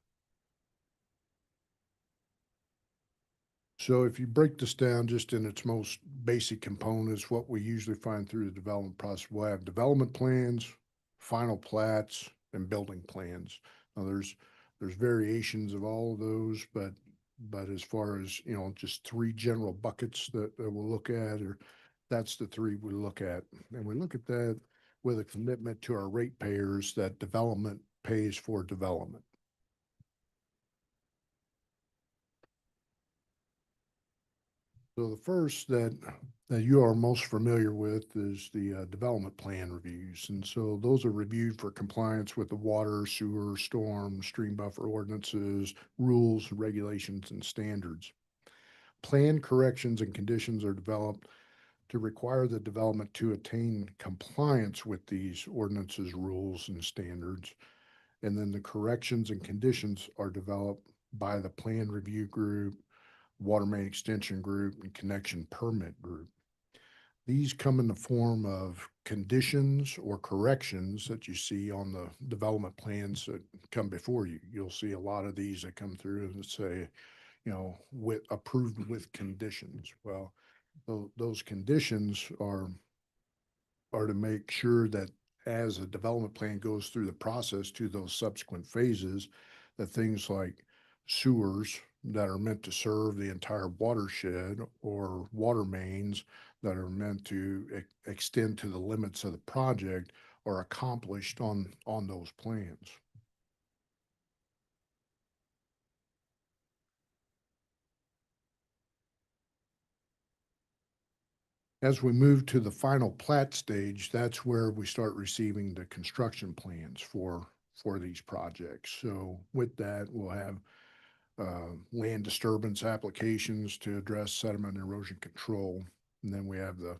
So if you break this down just in its most basic components, what we usually find through the development process, we'll have development plans, final plats, and building plans. Now there's variations of all of those, but as far as, just three general buckets that we'll look at, or that's the three we look at. And we look at that with a commitment to our ratepayers that development pays for development. So the first that you are most familiar with is the development plan reviews. And so those are reviewed for compliance with the water, sewer, storm, stream buffer ordinances, rules, regulations, and standards. Plan corrections and conditions are developed to require the development to attain compliance with these ordinances, rules, and standards. And then the corrections and conditions are developed by the plan review group, water main extension group, and connection permit group. These come in the form of conditions or corrections that you see on the development plans that come before you. You'll see a lot of these that come through and say, with approved with conditions. Well, those conditions are to make sure that as a development plan goes through the process to those subsequent phases, that things like sewers that are meant to serve the entire watershed, or water mains that are meant to extend to the limits of the project, are accomplished on those plans. As we move to the final plat stage, that's where we start receiving the construction plans for these projects. So with that, we'll have land disturbance applications to address sediment and erosion control. And then we have the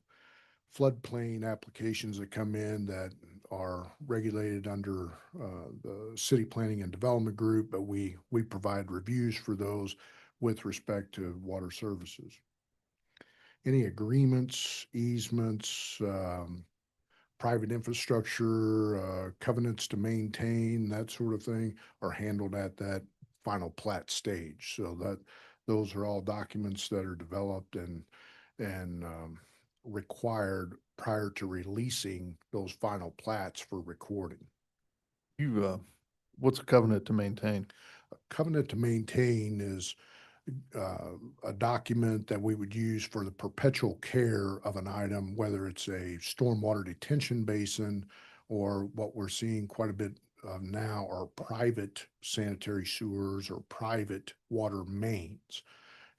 floodplain applications that come in that are regulated under the City Planning and Development Group, but we provide reviews for those with respect to water services. Any agreements, easements, private infrastructure, covenants to maintain, that sort of thing, are handled at that final plat stage. So that those are all documents that are developed and required prior to releasing those final plats for recording. What's a covenant to maintain? A covenant to maintain is a document that we would use for the perpetual care of an item, whether it's a stormwater detention basin or what we're seeing quite a bit of now are private sanitary sewers or private water mains.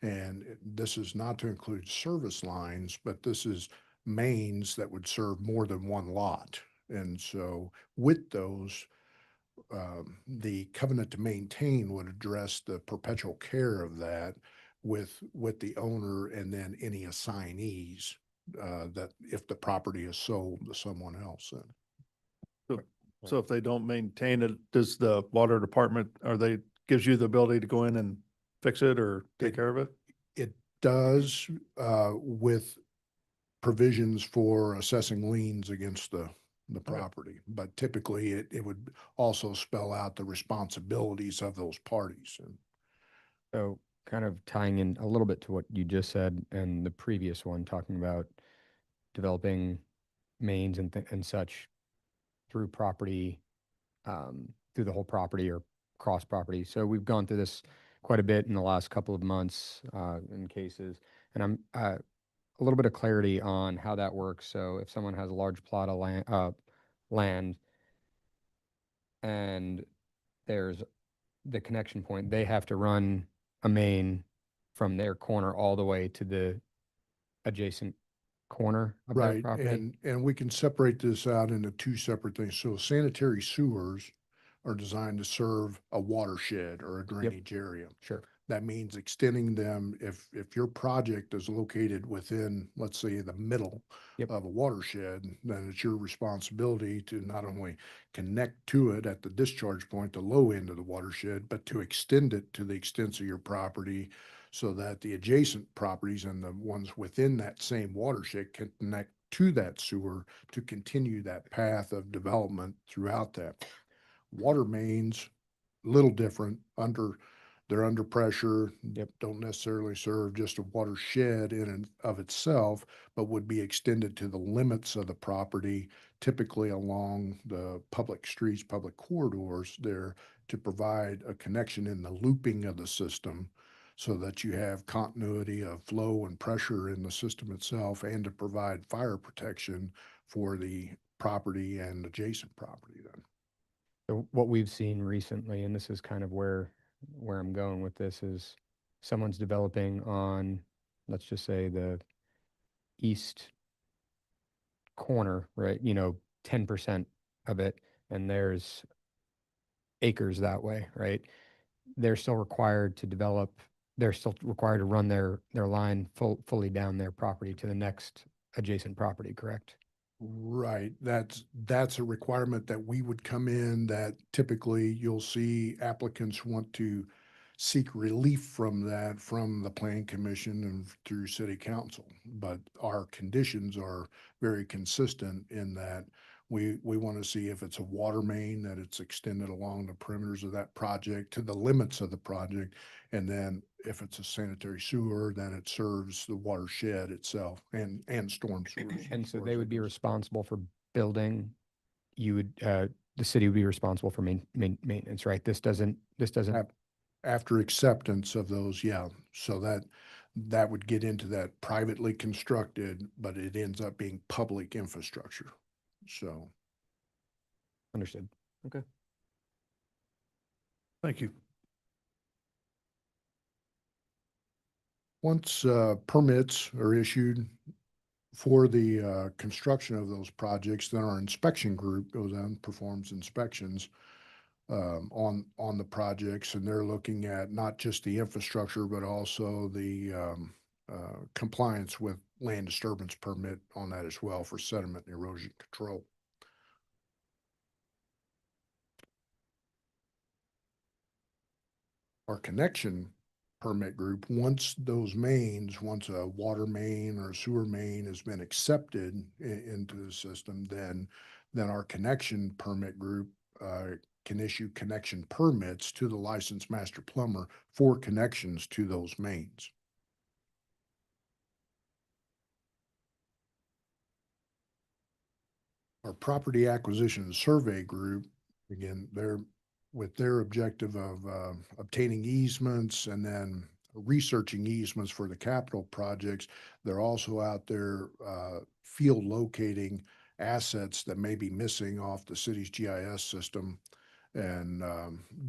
And this is not to include service lines, but this is mains that would serve more than one lot. And so with those, the covenant to maintain would address the perpetual care of that with the owner and then any assignees that if the property is sold to someone else. So if they don't maintain it, does the water department, gives you the ability to go in and fix it or take care of it? It does with provisions for assessing liens against the property, but typically it would also spell out the responsibilities of those parties. And so kind of tying in a little bit to what you just said and the previous one, talking about developing mains and such through property, through the whole property or cross property. So we've gone through this quite a bit in the last couple of months in cases, and I'm a little bit of clarity on how that works. So if someone has a large plot of land and there's the connection point, they have to run a main from their corner all the way to the adjacent corner of that Right, property. and we can separate this out into two separate things. So sanitary sewers are designed to serve a watershed or a drainage area. Sure. That means extending them, if your project is located within, let's say, the middle Yep. of a watershed, then it's your responsibility to not only connect to it at the discharge point, the low end of the watershed, but to extend it to the extents of your property so that the adjacent properties and the ones within that same watershed can connect to that sewer to continue that path of development throughout that. Water mains, little different, they're under pressure. Yep. Don't necessarily serve just a watershed in and of itself, but would be extended to the limits of the property, typically along the public streets, public corridors there, to provide a connection in the looping of the system so that you have continuity of flow and pressure in the system itself, and to provide fire protection for the property and adjacent property then. So what we've seen recently, and this is kind of where I'm going with this, is someone's developing on, let's just say, the east corner, right? 10% of it, and there's acres that way, right? They're still required to develop, they're still required to run their line fully down their property to the next adjacent property, correct? Right, that's a requirement that we would come in, that typically you'll see applicants want to seek relief from that from the planning commission and through city council. But our conditions are very consistent in that we want to see if it's a water main, that it's extended along the perimeters of that project to the limits of the project. And then if it's a sanitary sewer, then it serves the watershed itself and storm sewers. And as so far they as would that be goes. responsible for building, the city would be responsible for maintenance, right? This doesn't, After acceptance of those, yeah, so that would get into that privately constructed, but it ends up being public infrastructure. So, understood. Okay. thank you. Once permits are issued for the construction of those projects, then our inspection group goes out and performs inspections on the projects, and they're looking at not just the infrastructure, but also the compliance with land disturbance permit on that as well for sediment and erosion control. Our connection permit group, once a water main or a sewer main has been accepted into the system, then our connection permit group can issue connection permits to the licensed master plumber for connections to those mains. Our property acquisition and survey group, again, with their objective of obtaining easements and then researching easements for the capital projects. They're also out there field locating assets that may be missing off the city's GIS system, and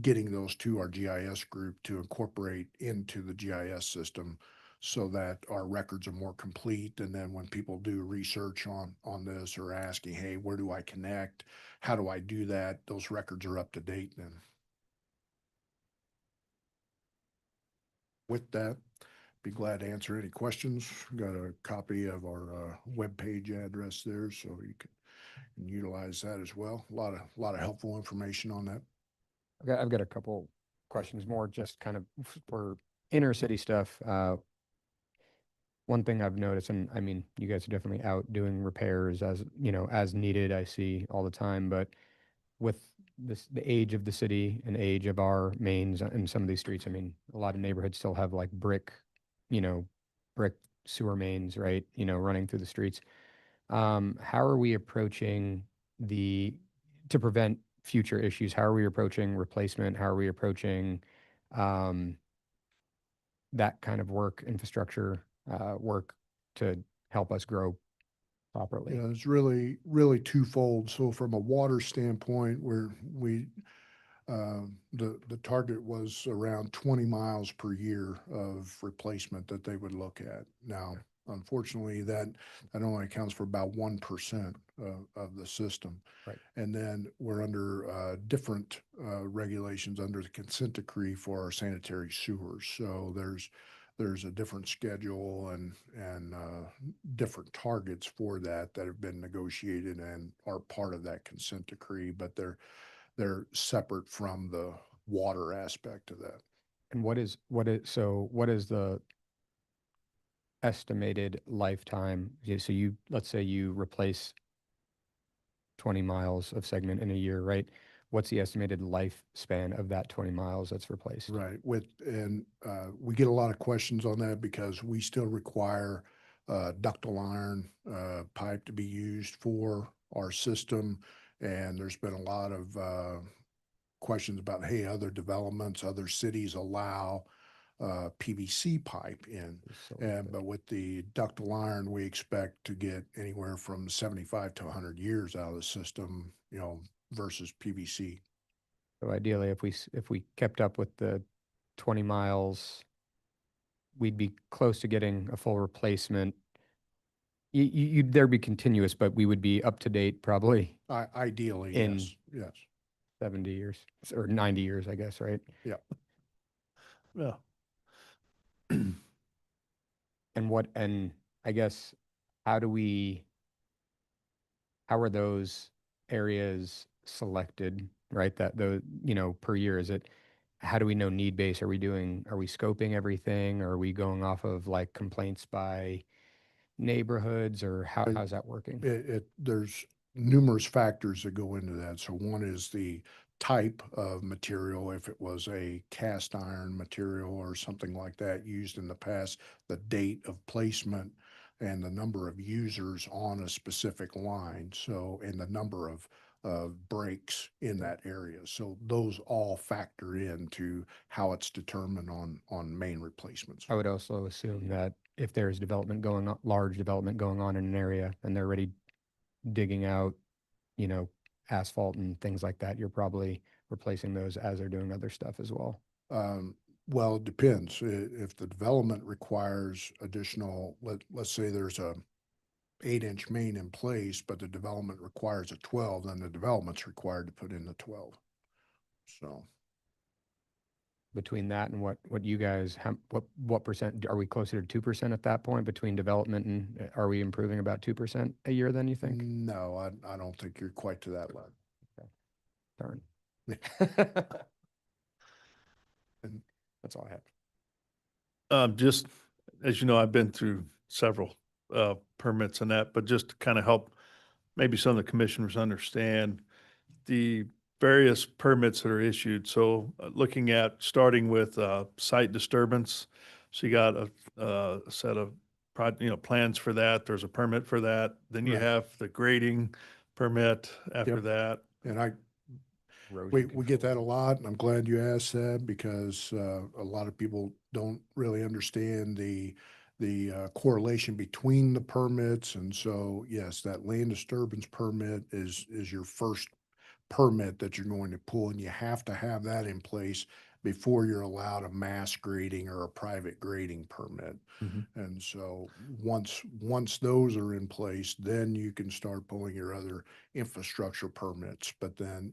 getting those to our GIS group to incorporate into the GIS system so that our records are more complete. And then when people do research on this or asking, hey, where do I connect? How do I do that? Those records are up to date then. With that, be glad to answer any questions. Got a copy of our webpage address there, so you can utilize that as well. A lot of helpful information on that. I've got a couple questions more just kind of for inner city stuff. One thing I've noticed, and I mean, you guys are definitely out doing repairs as needed, I see all the time, but with the age of the city and age of our mains in some of these streets, I mean, a lot of neighborhoods still have like brick sewer mains, right? Running through the streets. How are we approaching to prevent future issues? How are we approaching replacement? How are we approaching that kind of work, infrastructure work to help us grow properly? Yeah, it's really twofold. So from a water standpoint, the target was around 20 miles per year of replacement that they would look at. Now, unfortunately, that only accounts for about 1% of the system. Right. And then we're under different regulations under the consent decree for our sanitary sewers. So there's a different schedule and different targets for that have been negotiated and are part of that consent decree, but they're separate from the water aspect of that. And what is the estimated lifetime? So let's say you replace 20 miles of segment in a year, right? What's the estimated lifespan of that 20 miles that's replaced? Right. We get a lot of questions on that because we still require ductile iron pipe to be used for our system. And there's been a lot of questions about, hey, other developments, other cities allow PVC pipe in. But with the ductile iron, we expect to get anywhere from 75 to 100 years out of the system, versus PVC. So ideally, if we kept up with the 20 miles, we'd be close to getting a full replacement. There'd be continuous, but we would be up to date probably Ideally, in yes. 70 years or 90 years, I guess, right? Yeah. Yeah. And I guess, how are those areas selected, right? Per year, how do we know need base? Are we scoping everything? Are we going off of like complaints by neighborhoods, or how's that working? There's numerous factors that go into that. So one is the type of material. If it was a cast iron material or something like that used in the past, the date of placement and the number of users on a specific line. So, and the number of breaks in that area. So those all factor into how it's determined on main replacements. I would also assume that if there's large development going on in an area and they're already digging out, asphalt and things like that, you're probably replacing those as they're doing other stuff as well. Well, it depends. If the development requires additional, let's say there's a 8-inch main in place, but the development requires a 12, then the development's required to put in the 12. So between that and what you guys, what percent, are we closer to 2% at that point between development, and are we improving about 2% a year then, you think? No, I don't think you're quite to that level. Okay. Darn. And that's all I have. Just, as you know, I've been through several permits and that, but just to kind of help maybe some of the commissioners understand the various permits that are issued. So looking at starting with site disturbance. So you got a set of plans for that. There's a permit for that. Then you Right. have the grading permit after Yep. that. And we get that a lot, and I'm glad you asked that because a lot of people don't really understand the correlation between the permits. And so, yes, that land disturbance permit is your first permit that you're going to pull, and you have to have that in place before you're allowed a mass grading or a private grading permit. And so once those are in place, then you can start pulling your other infrastructure permits. But then,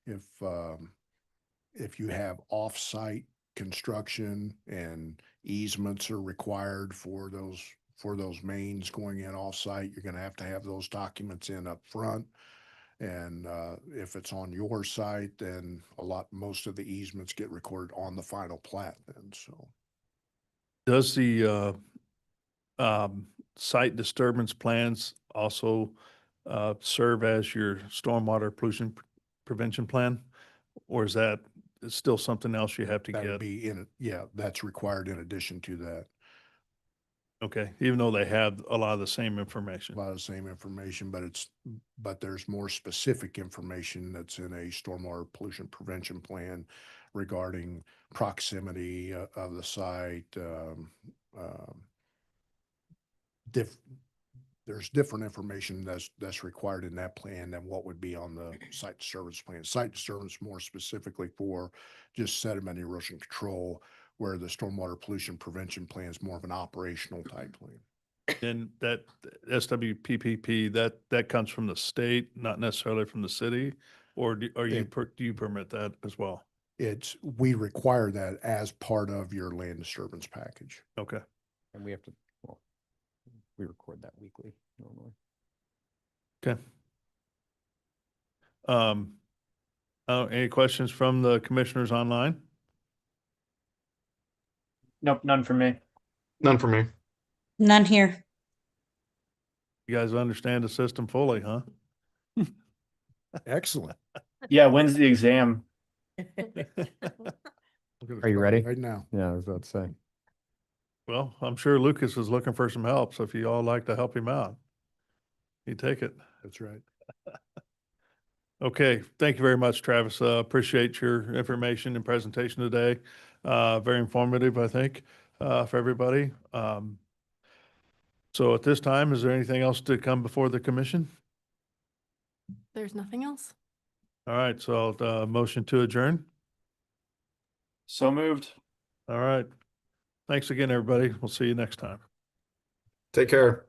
if you have off-site construction and easements are required for those mains going in off-site, you're going to have those documents in up front. And if it's on your site, then most of the easements get recorded on the final plat then. So Does the site disturbance plans also serve as your stormwater pollution prevention plan? Or is that still something else you have to that would get? be that's required in addition to that. Okay, even though they have a lot of the same A information. lot of the same information, but there's more specific information that's in a stormwater pollution prevention plan regarding proximity of the site. There's different information that's required in that plan than what would be on the site disturbance plan. Site disturbance more specifically for just sediment erosion control, where the stormwater pollution prevention plan is more of an operational type plan. And that SWPPP, that comes from the state, not necessarily from the city? Or do you permit that as well? We require that as part of your land disturbance package. Okay. And we have to, well, we record that weekly normally. Okay. Any questions from the commissioners online? Nope, none for me. None for me. None here. You guys understand the system fully, huh? Excellent. Yeah, when's the exam? Are you ready? Right now. Yeah, I was about to say. Well, I'm sure Lucas is looking for some help, so if you all like to help him out, you take it. That's right. Okay, thank you very much, Travis. Appreciate your information and presentation today. Very informative, I think, for everybody. So at this time, is there anything else to come before the commission? There's nothing else. All right, so motion to adjourn. So moved. All right. Thanks again, everybody. We'll see you next time. Take care.